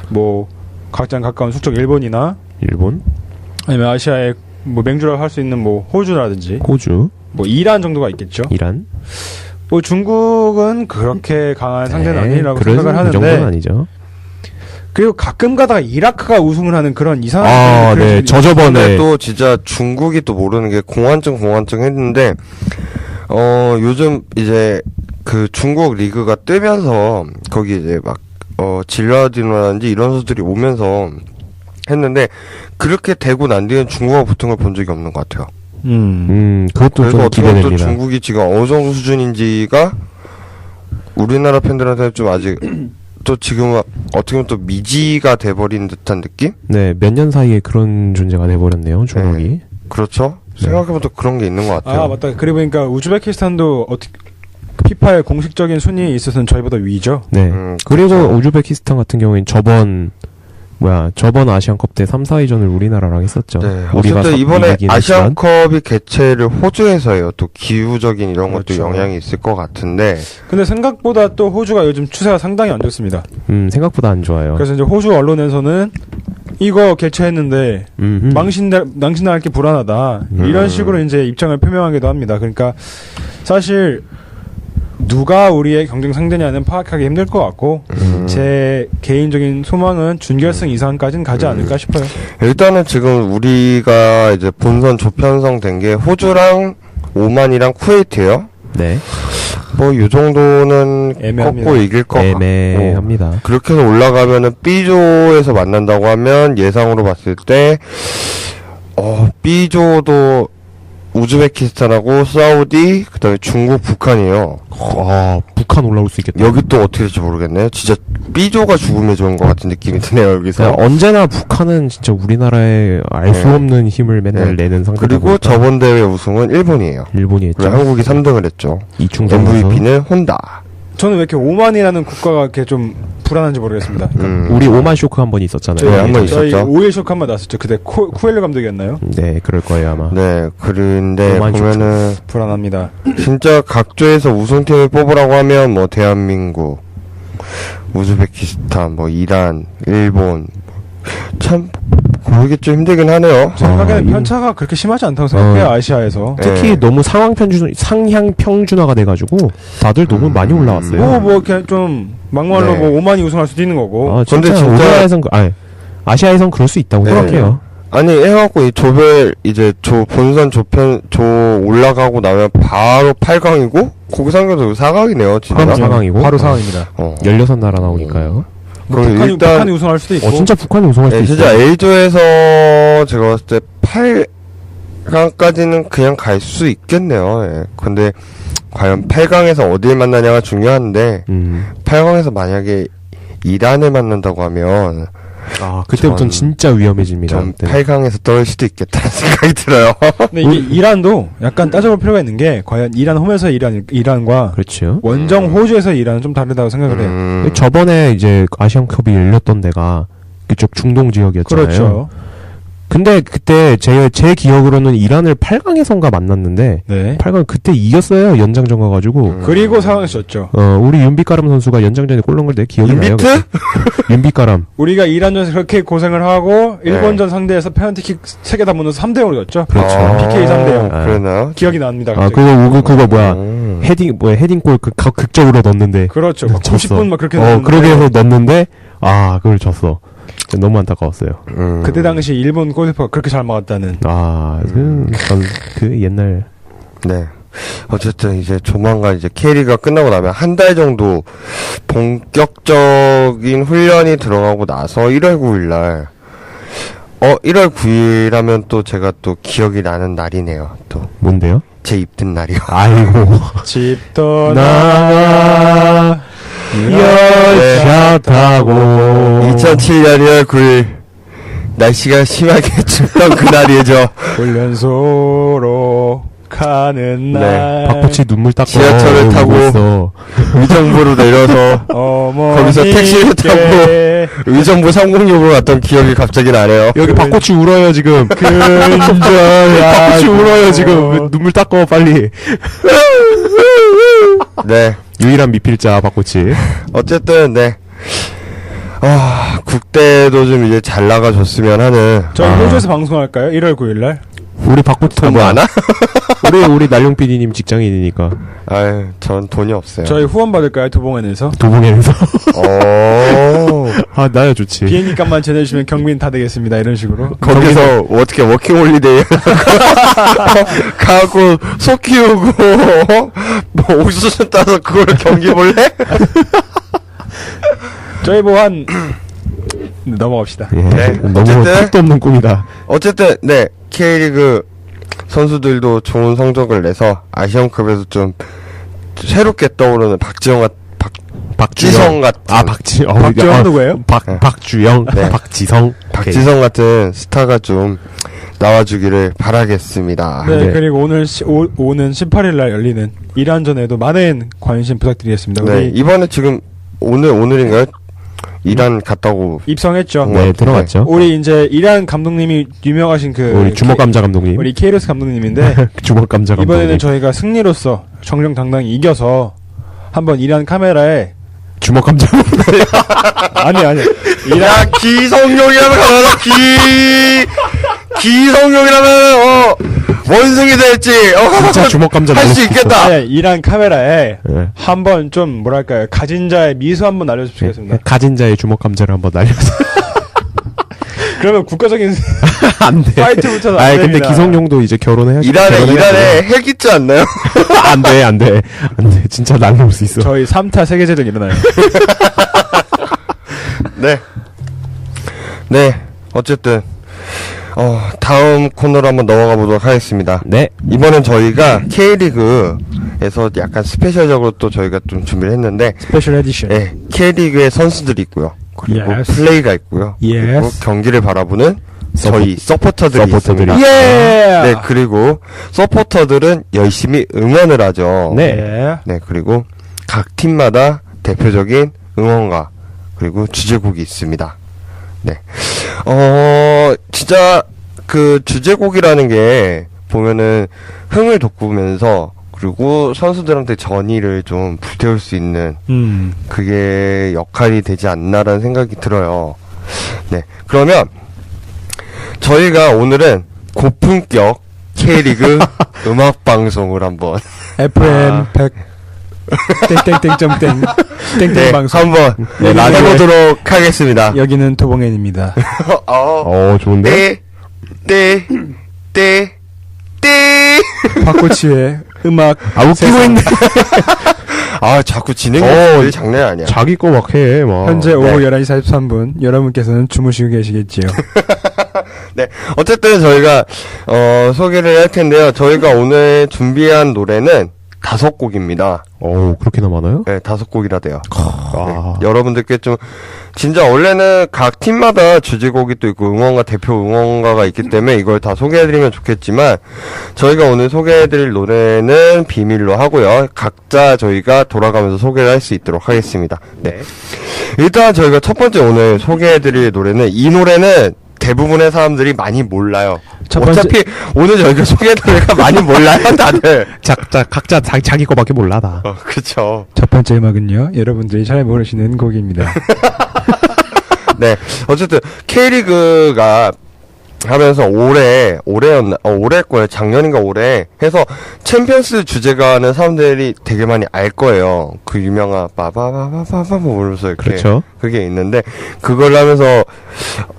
뭐 각장 가까운 숙적 일본이나 일본, 아니면 아시아의 뭐 맹주라고 할 수 있는 뭐 호주라든지 호주, 뭐 이란 정도가 있겠죠. 이란. 뭐 중국은 그렇게 강한 상대는 아니라고 그런 생각을 하는데 그 정도는 아니죠. 그리고 가끔 가다가 이라크가 우승을 하는 그런 이상한 네. 저번에 근데 또 진짜 중국이 또 모르는 게 공환증 했는데 요즘 이제 그 중국 리그가 뜨면서 거기 이제 막 질라디노라든지 이런 선수들이 오면서 했는데 그렇게 되고 난 뒤엔 중국가 붙은 걸 본 적이 없는 것 같아요. 그것도 그래서 좀 어떻게 보면 또 기대됩니다. 중국이 지금 어느 정도 수준인지가 우리나라 팬들한테 좀 아직 또 지금 어떻게 보면 또 미지가 돼버린 듯한 느낌? 네, 몇 년 사이에 그런 존재가 돼버렸네요, 중국이. 네. 그렇죠. 생각해보면 또 그런 게 있는 것 같아요. 맞다. 그리고 보니까 우즈베키스탄도 피파의 공식적인 순위에 있어서는 저희보다 위죠. 네. 그리고 그렇죠. 우즈베키스탄 같은 경우엔 저번 아시안컵 때 3, 4위전을 우리나라랑 했었죠. 네. 우리가 어쨌든 이번에 이기긴 했지만. 아시안컵이 개최를 호주에서 해요. 또 기후적인 이런 것도 그렇죠. 영향이 있을 것 같은데. 근데 생각보다 또 호주가 요즘 추세가 상당히 안 좋습니다. 생각보다 안 좋아요. 그래서 이제 호주 언론에서는 이거 개최했는데 망신날 게 불안하다. 이런 식으로 이제 입장을 표명하기도 합니다. 그러니까 사실 누가 우리의 경쟁 상대냐는 파악하기 힘들 것 같고 제 개인적인 소망은 준결승 이상까지는 가지 않을까 싶어요. 일단은 지금 우리가 이제 본선 조편성 된 게 호주랑 오만이랑 쿠웨이트예요. 네. 뭐 이 정도는 애매합니다. 꺾고 이길 것 같고. 애매합니다. 그렇게 해서 올라가면은 B조에서 만난다고 하면 예상으로 봤을 때 B조도 우즈베키스탄하고 사우디 그다음에 중국, 북한이에요. 북한 올라올 수 있겠다. 여기 또 어떻게 될지 모르겠네요. 진짜 B조가 죽음의 조인 것 같은 느낌이 드네요. 여기서. 언제나 북한은 진짜 우리나라에 알 수 없는 힘을 맨날 내는 상대다 그리고 보니까. 저번 대회 우승은 일본이에요. 일본이 했죠. 그리고 한국이 3등을 했죠. 이충성 선수. MVP는 혼다. 저는 왜 이렇게 오만이라는 국가가 이렇게 좀 불안한지 모르겠습니다. 우리 오만 쇼크 한 번 있었잖아요. 네, 한번 저희 있었죠. 5일 쇼크 한 번 났었죠. 그때 쿠엘르 감독이었나요? 네, 그럴 거예요 아마. 네, 그런데 오만 보면은 불안합니다. 진짜 각조에서 우승팀을 뽑으라고 하면 뭐 대한민국, 우즈베키스탄, 뭐 이란, 일본 참 고르기 좀 힘들긴 하네요. 제 생각에는 이건- 편차가 그렇게 심하지 않다고 생각해요. 아시아에서. 특히 네. 너무 상향 평준화가 돼가지고 다들 너무 많이 올라왔어요. 뭐 그냥 좀 막말로 네. 뭐 오만이 우승할 수도 있는 거고. 진짜 근데 진짜- 우리나라에선 아시아에선 그럴 수 있다고 네. 생각해요. 아니 해갖고 이 조별 이제 본선 조 올라가고 나면 바로 8강이고 거기 상대도 4강이네요. 진짜. 그럼 4강이고 바로 상황입니다. 16나라 나오니까요. 뭐 그럼 북한이 우승할 수도 있고. 진짜 북한이 우승할 수 네, 있어요. 진짜 A조에서 제가 봤을 때 8강까지는 그냥 갈 수 있겠네요. 예. 근데 과연 8강에서 어딜 만나냐가 중요한데 8강에서 만약에 이란을 만난다고 하면 아, 그때부터는 진짜 위험해집니다. 좀 네. 8강에서 떨어질 수도 있겠다는 생각이 들어요. 근데 이게 이란도 약간 따져볼 필요가 있는 게 과연 이란 홈에서 이란과 그렇죠. 원정 호주에서 이란은 좀 다르다고 생각을 해요. 저번에 이제 아시안컵이 열렸던 데가 그쪽 중동 지역이었잖아요. 그렇죠. 근데 그때 제 기억으로는 이란을 8강에선가 만났는데 네. 8강 그때 이겼어요. 연장전 가가지고. 그리고 상황에서 졌죠. 우리 윤빛가람 선수가 연장전에 골 넣은 걸 내 기억이 나요. 윤비트? 윤빛가람. 우리가 이란전에서 그렇게 고생을 하고 일본전 상대에서 페널티킥 3개 다 무너서 3대0으로 졌죠. 그렇죠. PK 3대0. 그러나요? 기억이 납니다. 아, 갑자기. 그거 뭐야. 헤딩골 극적으로 넣었는데. 그렇죠. 막 졌어. 90분 막 그렇게 넣었는데 그러게 해서 넣었는데, 그걸 졌어. 너무 안타까웠어요. 그때 당시 일본 골키퍼가 그렇게 잘 막았다는. 그 옛날. 네. 어쨌든 이제 조만간 이제 K리그가 끝나고 나면 한 달 정도 본격적인 훈련이 들어가고 나서 1월 9일 날 1월 9일 하면 또 제가 또 기억이 나는 날이네요. 또 뭔데요? 제 입든 날이요. 아이고. 집 떠나 열차 타고 2007년 1월 9일 날씨가 심하게 춥던 그날이죠. 훈련소로 가는 날. 박포치 눈물 닦고 지하철을 타고 있어. 의정부로 내려서 거기서 택시를 타고 의정부 상공역으로 갔던 기억이 갑자기 나네요. 여기 박코치 울어요 지금. 근저야. 박코치 울어요 지금. 눈물 닦어 빨리. 네. 유일한 미필자 박코치. 어쨌든 네. 국대도 좀 이제 잘 나가줬으면 하는. 저희 호주에서 방송할까요? 1월 9일날? 우리 박코치 뭐 하나? 우리 날용 PD님 직장인이니까 아유, 전 돈이 없어요. 저희 후원 받을까요? 도봉엔에서? 도봉에서. 나야 좋지. 비행기 값만 제대해주시면 경비는 다 되겠습니다. 이런 식으로. 거기서 어떻게 워킹홀리데이 가고 소 키우고 뭐 옥수수 따서 그걸 경기 볼래? 저희 뭐 넘어갑시다. 예. 네, 너무 어쨌든. 택도 없는 꿈이다. 어쨌든 네 K리그 선수들도 좋은 성적을 내서 아시안컵에서 좀 새롭게 떠오르는 박지성 같은 박지성 누구예요? 박주영, 네. 박지성, 박지성 같은 스타가 좀 나와주기를 바라겠습니다. 네, 네. 그리고 오는 18일날 열리는 이란전에도 많은 관심 부탁드리겠습니다. 네, 우리 이번에 지금 오늘인가요? 이란 갔다고 입성했죠. 네, 들어갔죠. 우리 이제 이란 감독님이 유명하신 우리 주먹감자 감독님. 우리 케이로스 감독님인데 주먹감자 감독님. 이번에는 저희가 승리로서 정정당당히 이겨서 한번 이란 카메라에 주먹감자 아니 야, 기성용이라면 가만히 기성용이라면 원숭이 될지 진짜 주먹감자 할 수 너무 있겠다. 아니, 이란 카메라에 네. 한번 좀 뭐랄까요 가진 자의 미소 한번 날려주시겠습니다. 가진 자의 주먹감자를 한번 날려서. 그러면 국가적인 안 돼. 파이트부터 아니 근데 기성용도 이제 결혼해야지. 이란에 핵 있지 않나요? 안 돼. 진짜 날려올 수 있어. 저희 3타 세계대전 일어나요. 네. 어쨌든 다음 코너로 한번 넘어가 보도록 하겠습니다. 네. 이번엔 저희가 K리그에서 약간 스페셜적으로 또 저희가 좀 준비를 했는데, 스페셜 에디션. 네, K리그의 선수들이 있고요. 그리고 Yes. 플레이가 있고요. 그리고 Yes. 경기를 바라보는 저희 서포터들이 있습니다. 서포터들이. 예. 네, 그리고 서포터들은 열심히 응원을 하죠. 네. 네, 그리고 각 팀마다 대표적인 응원가 그리고 주제곡이 있습니다. 네. 진짜 그 주제곡이라는 게 보면은 흥을 돋구면서 그리고 선수들한테 전의를 좀 불태울 수 있는 그게 역할이 되지 않나라는 생각이 들어요. 네. 그러면 저희가 오늘은 고품격 K리그 음악 방송을 한번 FM 100 땡땡땡점땡 땡땡 네, 방송. 한번 해보도록 하겠습니다. 여기는 도봉엔입니다. 좋은데? 네. 박코치의 음악. 웃기고 있네. 자꾸 진행이 장난 아니야. 자기 거 막 해, 막. 현재 오후 11시 43분. 여러분께서는 주무시고 계시겠지요. 네. 어쨌든 저희가, 소개를 할 텐데요. 저희가 오늘 준비한 노래는 5곡입니다. 그렇게나 많아요? 네, 5곡이라 돼요. 여러분들께 좀 진짜 원래는 각 팀마다 주제곡이 또 있고 응원가 대표 응원가가 있기 때문에 이걸 다 소개해드리면 좋겠지만 저희가 오늘 소개해드릴 노래는 비밀로 하고요. 각자 저희가 돌아가면서 소개를 할 수 있도록 하겠습니다. 네. 일단 저희가 첫 번째 오늘 소개해드릴 노래는 이 노래는 대부분의 사람들이 많이 몰라요. 어차피 오늘 저희가 소개해드릴 노래가 많이 몰라요, 다들. 각자 자기 거밖에 몰라, 다. 그쵸. 첫 번째 음악은요, 여러분들이 잘 모르시는 곡입니다. 네. 어쨌든, K리그가 하면서 올해 거예요. 작년인가 올해 해서 챔피언스 주제가 하는 사람들이 되게 많이 알 거예요. 그 유명한 빠바바바바바 모르면서 이렇게 그렇죠. 그게 있는데 그걸 하면서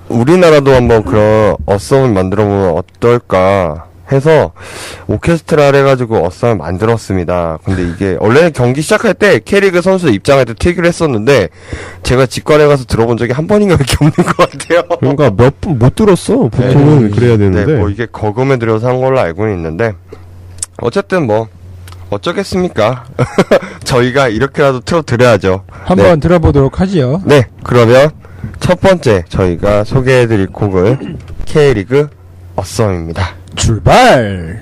우리나라도 한번 그런 어썸을 만들어 보면 어떨까 해서 오케스트라를 해가지고 어썸을 만들었습니다. 근데 이게 원래는 경기 시작할 때 K리그 선수 입장할 때 틀기로 했었는데 제가 직관에 가서 들어본 적이 한 번인가밖에 없는 것 같아요. 그러니까 몇 분 못 들었어. 보통은 그래야 되는데. 네, 뭐 이게 거금에 들여서 한 걸로 알고는 있는데 어쨌든 뭐 어쩌겠습니까? 저희가 이렇게라도 틀어드려야죠. 한번 들어보도록 하지요. 네, 그러면 첫 번째 저희가 소개해드릴 곡은 K리그 어썸입니다. 출발!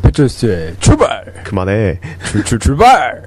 배철수의 출발! 그만해. 출발!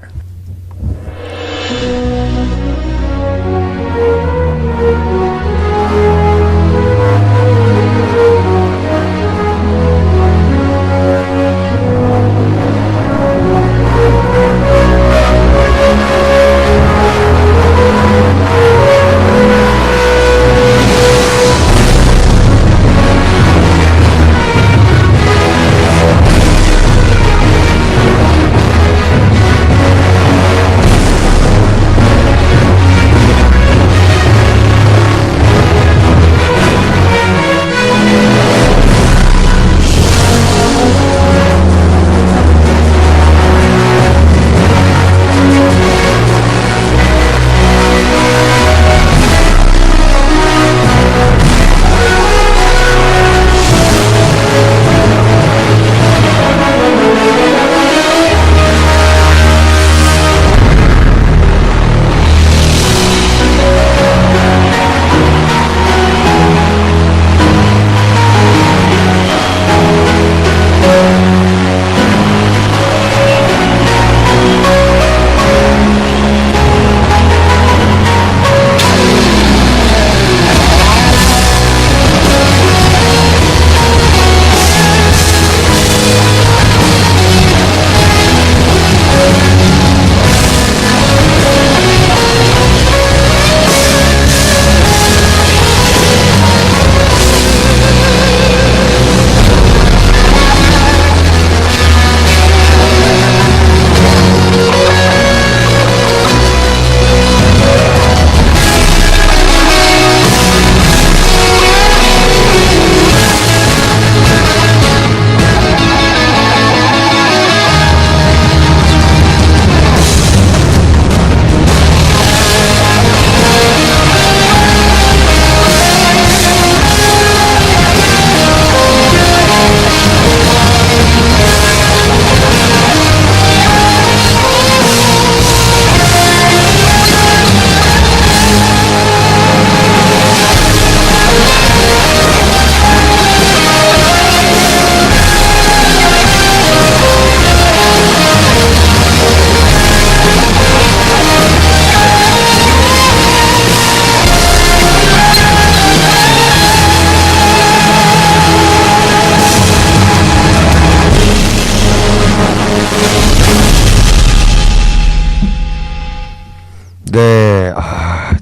네,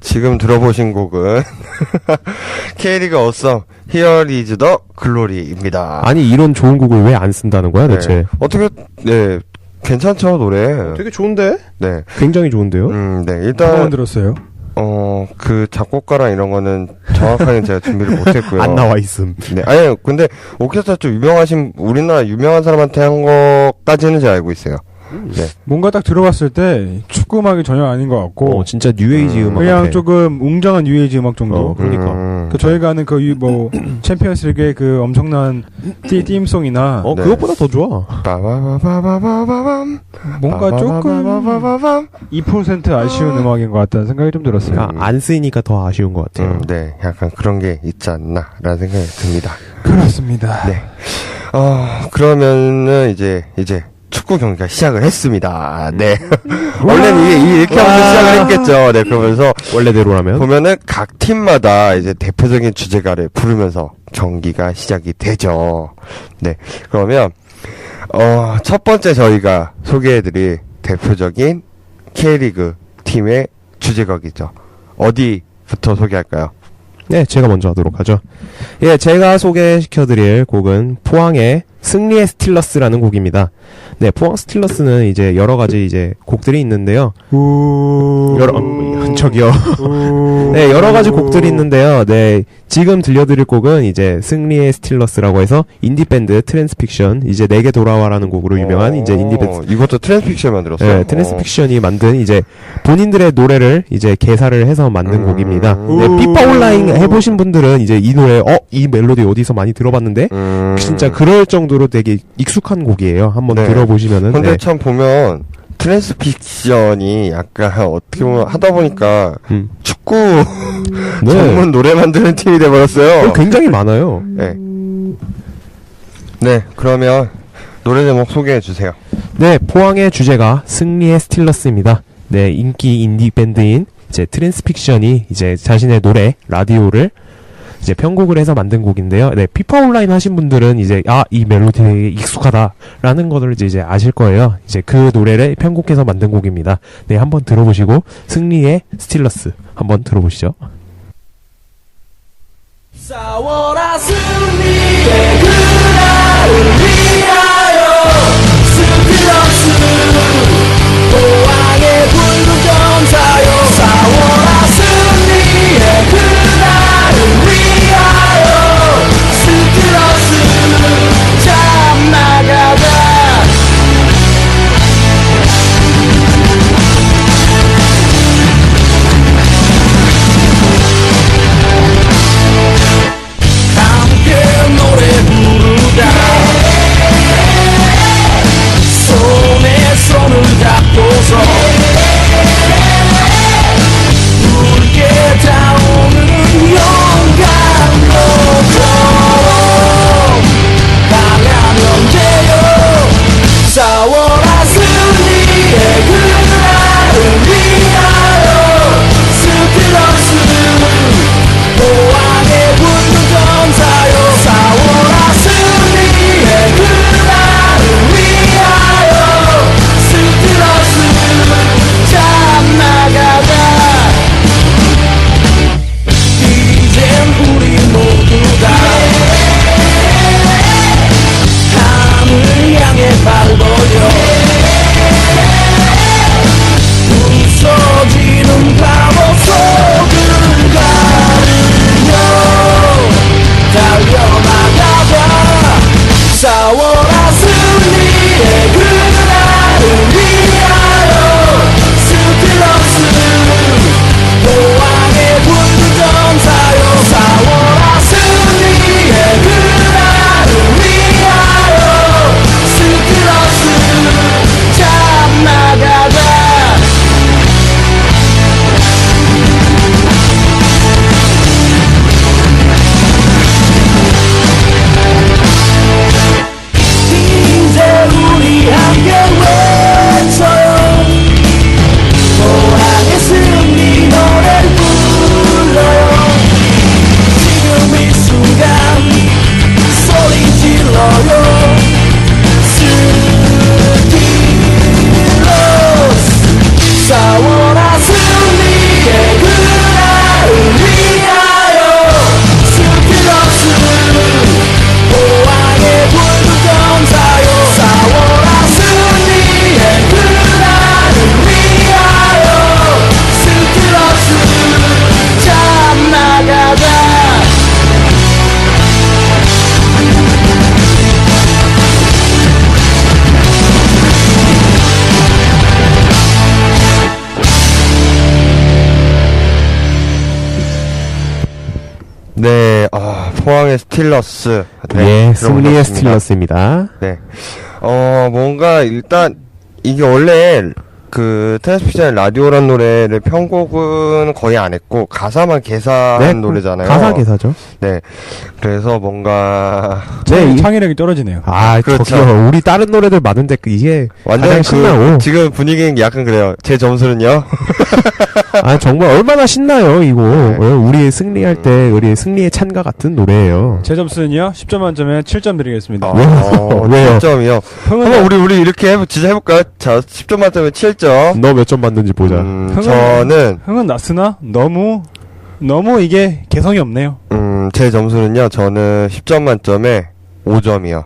지금 들어보신 곡은 K리그 어썸 Here is the Glory입니다. 아니 이런 좋은 곡을 왜 안 쓴다는 거야 대체? 네. 어떻게 네 괜찮죠 노래? 되게 좋은데? 네, 굉장히 좋은데요? 네 한번 일단 들었어요. 그 작곡가랑 이런 거는 정확하게 제가 준비를 못했고요. 안 나와 있음. 네, 아니 근데 오케스트라 좀 유명하신 우리나라 유명한 사람한테 한 것까지는 제가 알고 있어요. 네. 뭔가 딱 들어봤을 때 축구 음악이 전혀 아닌 것 같고 진짜 뉴에이지 음악 그냥 같아. 조금 웅장한 뉴에이지 음악 정도. 그러니까. 그 저희가 아는 그 챔피언스리그의 그 엄청난 띠임송이나 네. 그것보다 더 좋아. 빠바바바바바밤. 뭔가 조금 빠바바바바밤. 2% 아쉬운 음악인 것 같다는 생각이 좀 들었어요. 안 쓰이니까 더 아쉬운 것 같아요. 네, 약간 그런 게 있지 않나라는 생각이 듭니다. 그렇습니다. 네. 그러면은 이제 축구 경기가 시작을 했습니다. 네. 원래는 이게 이렇게 하면서 시작을 했겠죠. 네, 그러면서 원래대로라면 보면은 각 팀마다 이제 대표적인 주제가를 부르면서 경기가 시작이 되죠. 네. 그러면 첫 번째 저희가 소개해드릴 대표적인 K리그 팀의 주제곡이죠. 어디부터 소개할까요? 네, 제가 먼저 하도록 하죠. 예, 제가 소개시켜드릴 곡은 포항의 승리의 스틸러스라는 곡입니다. 네, 포항 스틸러스는 이제 여러 가지 이제 곡들이 있는데요. 저기요. 네, 여러 가지 곡들이 있는데요. 네, 지금 들려드릴 곡은 이제 승리의 스틸러스라고 해서 인디밴드 트랜스픽션, 이제 내게 돌아와라는 곡으로 유명한 이제 인디밴드. 이것도 트랜스픽션이 만들었어요? 네, 트랜스픽션이 만든 이제 본인들의 노래를 이제 개사를 해서 만든 곡입니다. 네, 피파 온라인 해보신 분들은 이제 이 노래, 이 멜로디 어디서 많이 들어봤는데, 진짜 그럴 정도로 되게 익숙한 곡이에요. 한번 네. 들어보시면은. 근데 네. 참 보면, 트랜스픽션이 약간 어떻게 보면 하다 보니까 축구 네. 전문 노래 만드는 팀이 돼버렸어요. 굉장히 많아요. 네. 네, 그러면 노래 제목 소개해 주세요. 네, 포항의 주제가 승리의 스틸러스입니다. 네, 인기 인디 밴드인 이제 트랜스픽션이 이제 자신의 노래 라디오를 이제 편곡을 해서 만든 곡인데요. 네, 피파 온라인 하신 분들은 이제 이 멜로디 되게 익숙하다라는 것을 이제 아실 거예요. 이제 그 노래를 편곡해서 만든 곡입니다. 네, 한번 들어보시고 승리의 스틸러스 한번 들어보시죠. 싸워라 승리의 그날을 위하여 스틸러스 포항의 붉은 점사여 싸워라 승리의 그날을 위하여 스틸러스 참 나가자 함께 포항의 스틸러스. 예, 승리의 들어보셨습니다. 스틸러스입니다. 네. 뭔가 일단 이게 원래 그 테네스피자의 라디오란 노래를 편곡은 거의 안 했고 가사만 개사한 노래잖아요. 가사 개사죠. 네. 그래서 뭔가 네, 창의력이 떨어지네요. 아, 그렇죠. 저기요. 우리 다른 노래들 많은데 이게 완전 가장 신나고. 지금 분위기는 약간 그래요. 제 점수는요. 아, 정말 얼마나 신나요, 이거. 네. 우리 승리할 때 우리 승리의 찬가 같은 노래예요. 제 점수는요 10점 만점에 7점 드리겠습니다. 왜요? 7점이요. 한번 우리 이렇게 진짜 해볼까요? 자, 10점 만점에 7점. 너 몇 점 받는지 보자. 저는 흥은 났으나 너무 이게 개성이 없네요. 제 점수는요. 저는 10점 만점에 5점이요.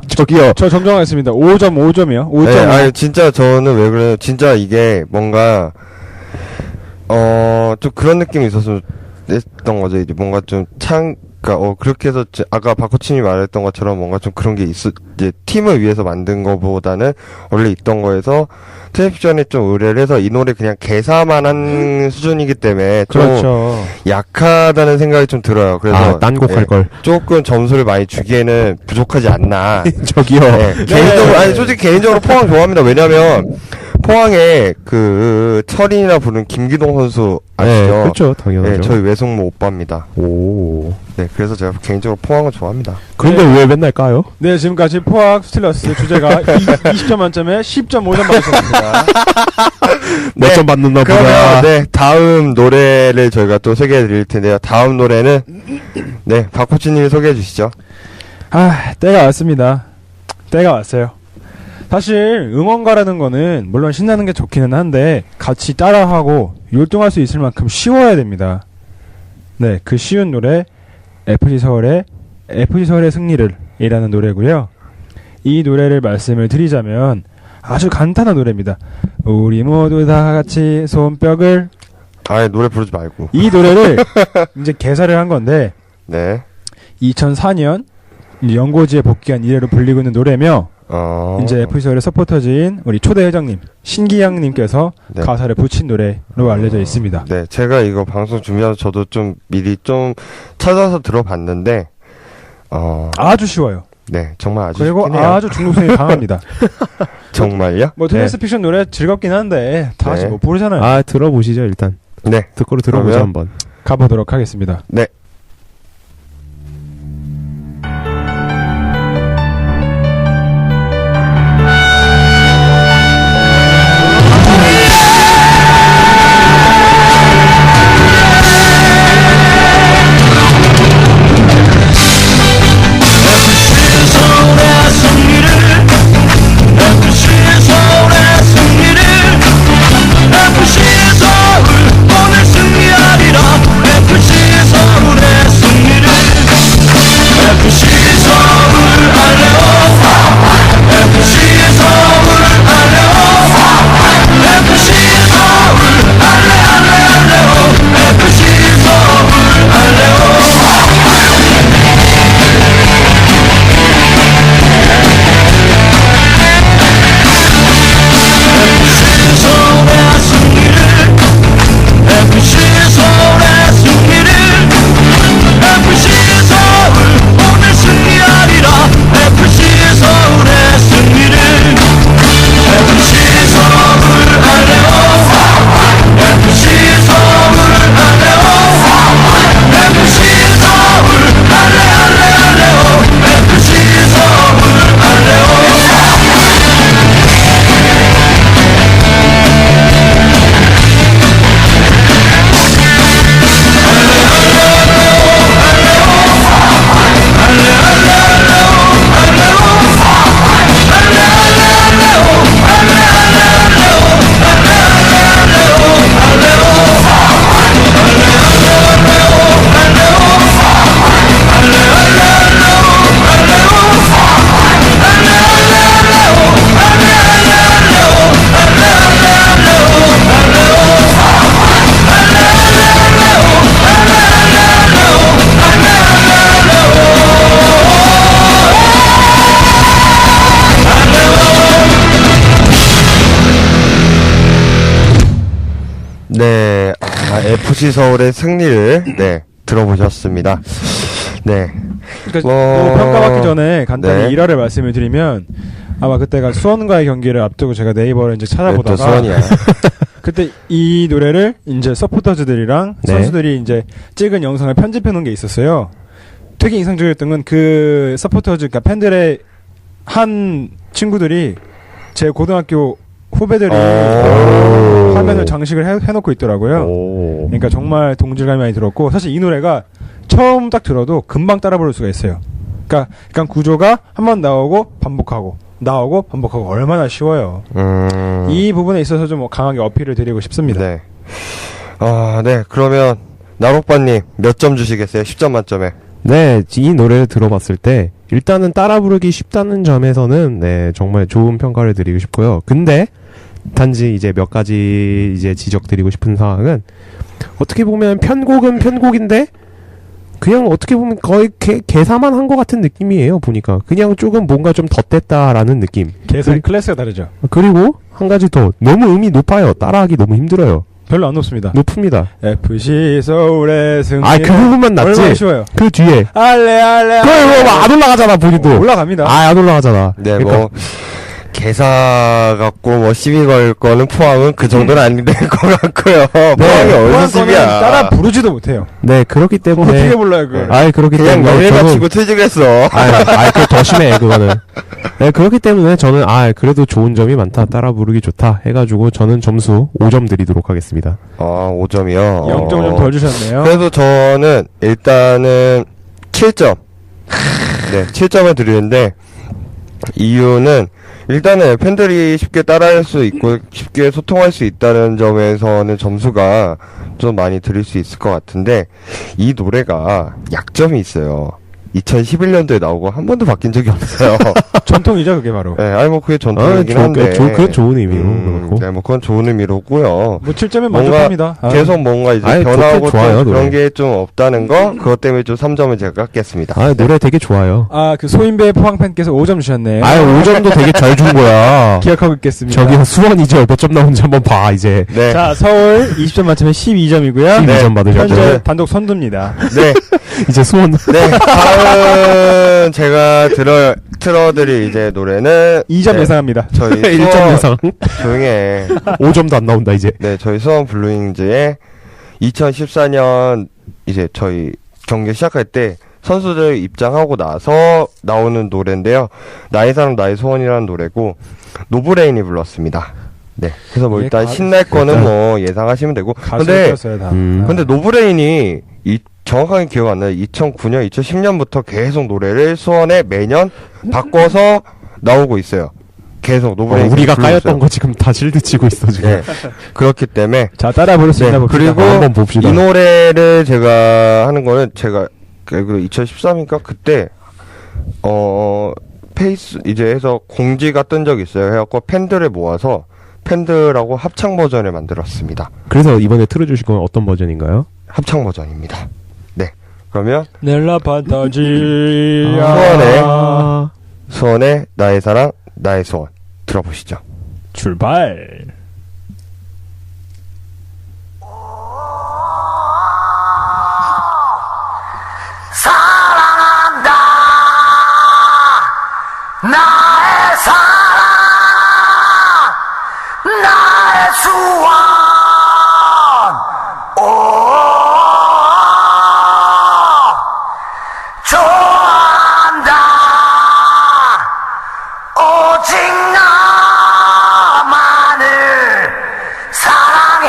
저기요. 저 정정하겠습니다. 5.5점이요. 5점. 네, 아니 진짜 저는 왜 그래요? 진짜 이게 뭔가 좀 그런 느낌이 있었으면 했던 거죠. 이제 뭔가 좀 그러니까 그렇게 해서 아까 박코치님이 말했던 것처럼 뭔가 좀 그런 게 이제 팀을 위해서 만든 거보다는 원래 있던 거에서 텔레비전에 좀 의뢰를 해서 이 노래 그냥 개사만 한 수준이기 때문에 좀 그렇죠. 약하다는 생각이 좀 들어요. 그래서 딴곡 할 걸. 조금 점수를 많이 주기에는 부족하지 않나. 저기요. 네, 개인적으로 아니 솔직히 개인적으로 포항 좋아합니다. 왜냐면 포항에 그 철인이나 부른 김기동 선수 아시죠? 네, 그렇죠. 당연하죠. 네, 저희 외숙모 오빠입니다. 오. 네, 그래서 제가 개인적으로 포항을 좋아합니다. 그런데 왜 맨날 까요? 네, 지금까지 포항 스틸러스 주제가 20점 만점에 10.5점 받으셨습니다. 몇 점 받는다 보다. 그러면 네, 다음 노래를 저희가 또 소개해 드릴 텐데요. 다음 노래는 네, 박코치님이 소개해 주시죠. 아, 때가 왔습니다. 때가 왔어요. 사실 응원가라는 거는 물론 신나는 게 좋기는 한데 같이 따라하고 율동할 수 있을 만큼 쉬워야 됩니다. 네, 그 쉬운 노래 FC 서울의 승리를 이라는 노래고요. 이 노래를 말씀을 드리자면 아주 간단한 노래입니다. 우리 모두 다 같이 손뼉을. 아예 노래 부르지 말고. 이 노래를 이제 개사를 한 건데 네. 2004년 연고지에 복귀한 이래로 불리고 있는 노래며 이제 FC 서울의 서포터즈인 우리 초대 회장님 신기양님께서 네. 가사를 붙인 노래로 알려져 있습니다. 네, 제가 이거 방송 준비하면서 저도 좀 미리 좀 찾아서 들어봤는데 아주 쉬워요. 네, 정말 아주 그리고 쉽긴 해요. 아주 중독성이 강합니다. 정말요? 뭐 테니스 픽션 노래 즐겁긴 한데 다 같이 네. 못 부르잖아요. 아, 들어보시죠, 일단. 네. 듣고로 들어보죠, 그러면- 한번. 가보도록 하겠습니다. 네. 네, FC 서울의 승리를 네 들어보셨습니다. 네. 그러니까 평가받기 전에 간단히 네. 일화를 말씀을 드리면 아마 그때가 수원과의 경기를 앞두고 제가 네이버를 이제 찾아보다가 또 수원이야. 그때 이 노래를 이제 서포터즈들이랑 네. 선수들이 이제 찍은 영상을 편집해 놓은 게 있었어요. 되게 인상적이었던 건 그 서포터즈, 그러니까 팬들의 한 친구들이 제 고등학교 후배들이 화면을 장식을 해놓고 있더라고요. 그러니까 정말 동질감이 많이 들었고, 사실 이 노래가 처음 딱 들어도 금방 따라 부를 수가 있어요. 그러니까 구조가 한 번 나오고 반복하고 나오고 반복하고 얼마나 쉬워요. 이 부분에 있어서 좀 강하게 어필을 드리고 싶습니다. 네. 네. 그러면 나록바님 몇 점 주시겠어요? 10점 만점에. 네, 이 노래를 들어봤을 때 일단은 따라 부르기 쉽다는 점에서는 네, 정말 좋은 평가를 드리고 싶고요. 근데 단지 이제 몇 가지 이제 지적드리고 싶은 상황은 어떻게 보면 편곡은 편곡인데 그냥 어떻게 보면 거의 개사만 한 것 같은 느낌이에요. 보니까 그냥 조금 뭔가 좀 덧댔다라는 느낌. 계산 클래스가 다르죠. 그리고 한 가지 더, 너무 음이 높아요. 따라하기 너무 힘들어요. 별로 안 높습니다. 높습니다. FC 서울의 승리. 그 부분만 낫지. 얼마나 쉬워요. 그 뒤에 알레 그거 안 올라가잖아, 본인도. 올라갑니다. 안 올라가잖아. 네, 그러니까 뭐 개사 갖고 뭐 시비 걸 거는 포항은 그 정도는 아닌데 것 같고요. 포항이 어디서 시비야? 따라 부르지도 못해요. 네, 그렇기 때문에 어떻게 불러요, 그걸? 그렇기 그냥 때문에 연일 저는 맞추고 퇴직했어. 그거 더 심해, 그거는. 네, 그렇기 때문에 저는 그래도 좋은 점이 많다. 따라 부르기 좋다 해 가지고 저는 점수 5점 드리도록 하겠습니다. 5점이요. 0점 좀 더 주셨네요. 그래도 저는 일단은 7점. 네, 7점을 드리는데 이유는 일단은 팬들이 쉽게 따라할 수 있고 쉽게 소통할 수 있다는 점에서는 점수가 좀 많이 드릴 수 있을 것 같은데 이 노래가 약점이 있어요. 2011년도에 나오고 한 번도 바뀐 적이 없어요. 전통이죠, 그게 바로. 네, 뭐 그게 전통이긴 한데. 그건 좋은 의미로 그렇고. 네, 뭐 그건 좋은 의미로고요. 뭐 7점은 뭔가 만족합니다. 계속 뭔가 이제 변화하고 좋아요, 좀 노래. 그런 게 좀 없다는 거 그것 때문에 좀 3점을 제가 깎겠습니다. 노래 되게 좋아요. 그 소인배 포항팬께서 5점 주셨네. 5점도 되게 잘 준 거야. 기억하고 있겠습니다. 저기 수원이죠. 몇 점 나오는지 한번 봐, 이제. 네. 자, 서울 20점 만점에 12점이고요. 12점 받으셨죠. 현재 단독 선두입니다. 네. 이제 수원. 네. 다음 제가 틀어드릴 이제 노래는 2점 네, 예상합니다. 저희 1점 수원 예상. 조용해. 5점도 안 나온다, 이제. 네, 저희 수원 블루잉즈의 2014년 이제 저희 경기 시작할 때 선수들 입장하고 나서 나오는 노래인데요. 나의 사람 나의 소원이라는 노래고 노브레인이 불렀습니다. 네. 그래서 뭐 일단 신날 거는 뭐 예상하시면 되고. 근데 가수였어요, 다. 근데 노브레인이 정확하게 기억 안 나요. 2009년, 2010년부터 계속 노래를 수원에 매년 바꿔서 나오고 있어요. 계속 노브레인. 우리가 까였던 거 지금 다 실드 치고 있어, 지금. 네. 그렇기 때문에. 자, 따라 부를 수 있나 봅시다. 그리고 한번 봅시다. 이 노래를 제가 하는 거는 제가 2013인가 그때 페이스 이제 해서 공지가 뜬 적이 있어요. 해갖고 팬들을 모아서 팬들하고 합창 버전을 만들었습니다. 그래서 이번에 틀어주실 건 어떤 버전인가요? 합창 버전입니다. 네. 그러면 넬라 판타지야. 수원의 나의 사랑 나의 소원 들어보시죠. 출발. 사랑한다 나의 사랑 나의 수원 좋아한다 오직 나만을 사랑해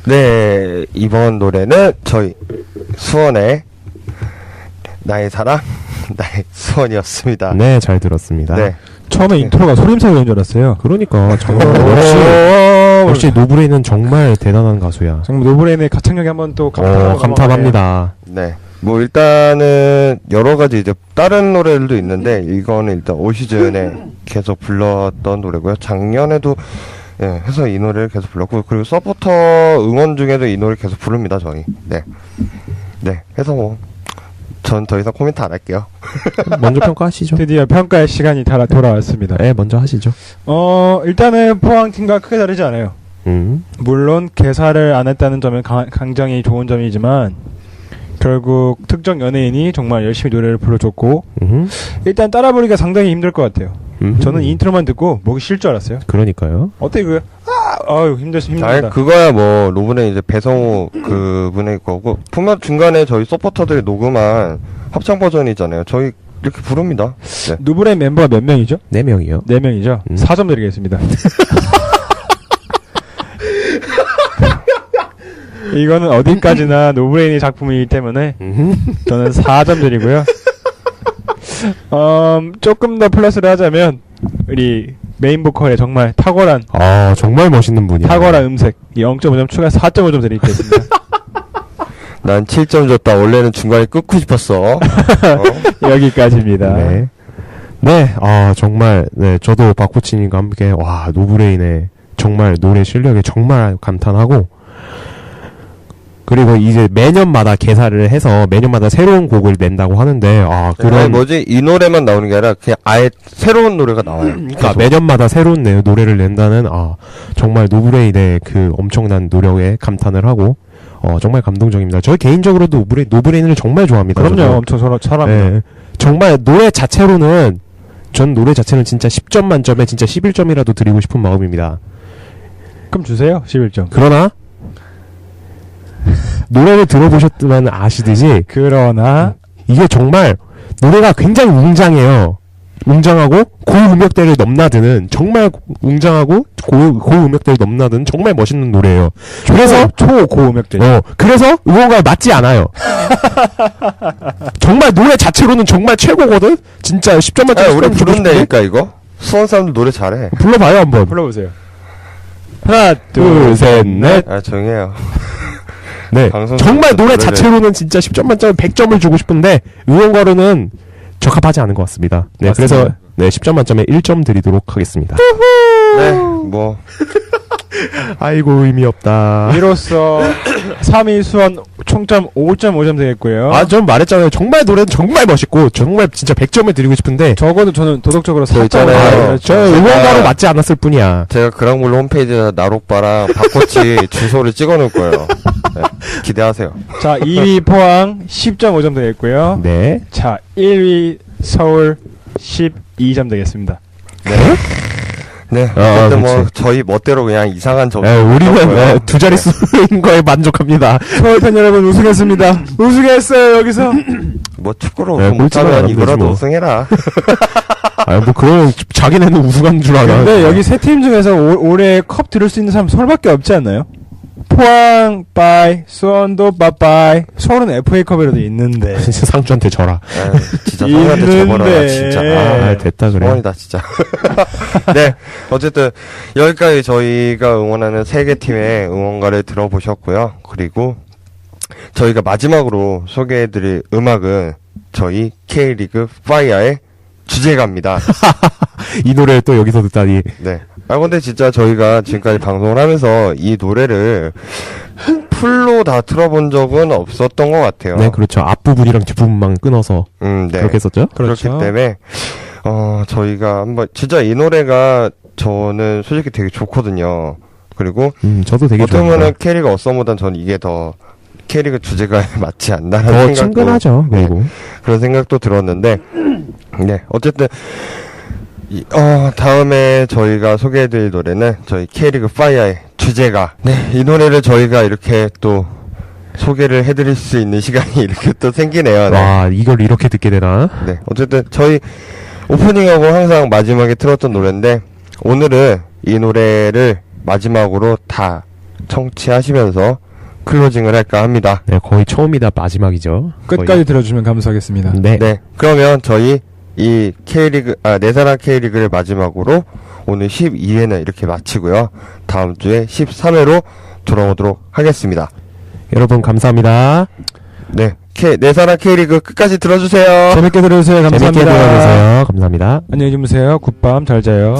네, 이번 노래는 저희 수원의 나의 사랑, 나의 수원이었습니다. 네, 잘 들었습니다. 네. 처음에 인트로가 소림사고인 줄 알았어요. 그러니까 정말 역시 노브레인은 정말 대단한 가수야. 정말 노브레인의 가창력에 한번 또 감탄합니다. 네. 뭐 일단은 여러 가지 이제 다른 노래들도 있는데 이거는 일단 올 시즌에 계속 불렀던 노래고요. 작년에도 해서 이 노래를 계속 불렀고 그리고 서포터 응원 중에도 이 노래를 계속 부릅니다 저희. 네. 네. 해서 뭐 전 더 이상 코멘트 안 할게요. 먼저 평가하시죠. 드디어 평가의 시간이 돌아왔습니다. 네, 먼저 하시죠. 일단은 포항팀과 크게 다르지 않아요. 물론 개사를 안 했다는 점은 굉장히 좋은 점이지만 결국 특정 연예인이 정말 열심히 노래를 불러줬고 일단 따라 부르기가 상당히 힘들 것 같아요. 저는 인트로만 듣고 목이 쉴 줄 알았어요. 그러니까요. 어때 그거? 힘들다. 아니 그거야 뭐 로브는 이제 배성우 그분의 거고 분명 중간에 저희 서포터들이 녹음한 합창 버전이잖아요. 저희 이렇게 부릅니다. 네. 노브레인 멤버가 몇 명이죠? 4명이요. 4명이죠. 4점 드리겠습니다. 이거는 어디까지나 노브레인의 작품이기 때문에 저는 4점 드리고요. 조금 더 플러스를 하자면 우리 메인 보컬의 정말 탁월한 정말 멋있는 분이야. 탁월한 음색 0.5점 추가 4.5점 드리겠습니다. 난 7점 줬다. 원래는 중간에 끊고 싶었어. 여기까지입니다. 네. 네, 정말, 네, 저도 박코치님과 함께, 노브레인의 정말 노래 실력에 정말 감탄하고, 그리고 이제 매년마다 개사를 해서 매년마다 새로운 곡을 낸다고 하는데, 아니 뭐지? 이 노래만 나오는 게 아니라 그냥 아예 새로운 노래가 나와요. 그러니까 매년마다 새로운 노래를 낸다는, 정말 노브레인의 그 엄청난 노력에 감탄을 하고, 정말 감동적입니다. 저 개인적으로도 노브레인을 정말 좋아합니다. 그럼요. 저도. 엄청 사랑합니다. 네, 정말 노래 자체로는 전 노래 자체는 진짜 10점 만점에 진짜 11점이라도 드리고 싶은 마음입니다. 그럼 주세요. 11점. 그러나 노래를 들어보셨으면 아시듯이 그러나 이게 정말 노래가 굉장히 웅장해요. 웅장하고 고음역대를 넘나드는 정말 웅장하고 고음역대를 넘나드는 정말 멋있는 노래예요. 그래서 초고음역대. 그래서 응원가에 맞지 않아요. 정말 노래 자체로는 정말 최고거든. 진짜 10점 만점에 우리 부른다니까 이거. 수원 사람들 노래 잘해. 불러봐요 한번. 불러보세요. 하나 둘 셋 넷. 조용히 해요. 네. 정말 노래 자체로는 진짜 10점 만점에 100점을 주고 싶은데 응원가로는 적합하지 않은 것 같습니다. 네, 맞습니다. 그래서 10점 만점에 1점 드리도록 하겠습니다. 네, 뭐 아이고 의미 없다. 이로써 3위 수원 총점 5.5점 되겠고요. 전 말했잖아요. 정말 노래는 정말 멋있고 정말 진짜 100점을 드리고 싶은데 적어도 저는 도덕적으로 4점. 있잖아요. 저 응원가로 맞지 않았을 뿐이야. 제가 그랑블루 홈페이지에 나록바랑 박코치 주소를 찍어놓을 거예요. 네, 기대하세요. 자, 2위 포항 10.5점 되겠고요. 네. 자, 1위 서울 12점 되겠습니다. 네. 어쨌든 뭐 저희 멋대로 그냥 이상한 점수. 우리는 두 자릿수인 거에 만족합니다. 서울팬 여러분 우승했습니다. 우승했어요 여기서. 뭐 축구로 네, 못하면 이거라도 뭐. 우승해라. 뭐 그런 자기네는 우승한 줄 알아. 근데 여기 세 팀 중에서 올해 컵 들을 수 있는 사람 서울밖에 없지 않나요? 포항 빠이, 수원도 빠빠이, 서울은 FA컵이라도 있는데. 상주한테 져라. 진짜 상주한테 져버려라 진짜. 됐다 그래. 소원이다 진짜. 네, 어쨌든 여기까지 저희가 응원하는 3개 팀의 응원가를 들어보셨고요. 그리고 저희가 마지막으로 소개해드릴 음악은 저희 K리그 파이어의 주제가입니다. 이 노래를 또 여기서 듣다니. 네. 근데 진짜 저희가 지금까지 방송을 하면서 이 노래를 풀로 다 틀어본 적은 없었던 것 같아요. 네, 그렇죠. 앞부분이랑 뒷부분만 끊어서. 네. 그렇게 했었죠? 그렇기 때문에, 저희가 한번, 진짜 이 노래가 저는 솔직히 되게 좋거든요. 그리고, 저도 되게 어떻게 좋아합니다. 보면 캐리가 어썸보단 저는 이게 더, 캐리가 주제가에 맞지 않나라는 더 생각도. 친근하죠, 그리고. 그런 생각도 들었는데, 네. 어쨌든, 다음에 저희가 소개해드릴 노래는 저희 K리그 파이어의 주제가. 네, 이 노래를 저희가 이렇게 또 소개를 해드릴 수 있는 시간이 이렇게 또 생기네요. 네. 와, 이걸 이렇게 듣게 되나? 네, 어쨌든 저희 오프닝하고 항상 마지막에 틀었던 노래인데 오늘은 이 노래를 마지막으로 다 청취하시면서 클로징을 할까 합니다. 네, 거의 처음이다 마지막이죠. 끝까지 거의. 들어주면 감사하겠습니다. 네. 네, 그러면 저희 이 내사랑 K리그를 마지막으로 오늘 12회는 이렇게 마치고요. 다음 주에 13회로 돌아오도록 하겠습니다. 여러분 감사합니다. 네, 내사랑 K리그 끝까지 들어주세요. 재밌게 들어주세요. 감사합니다. 재밌게 들어주세요. 감사합니다. 안녕히 주무세요. 굿밤 잘 자요.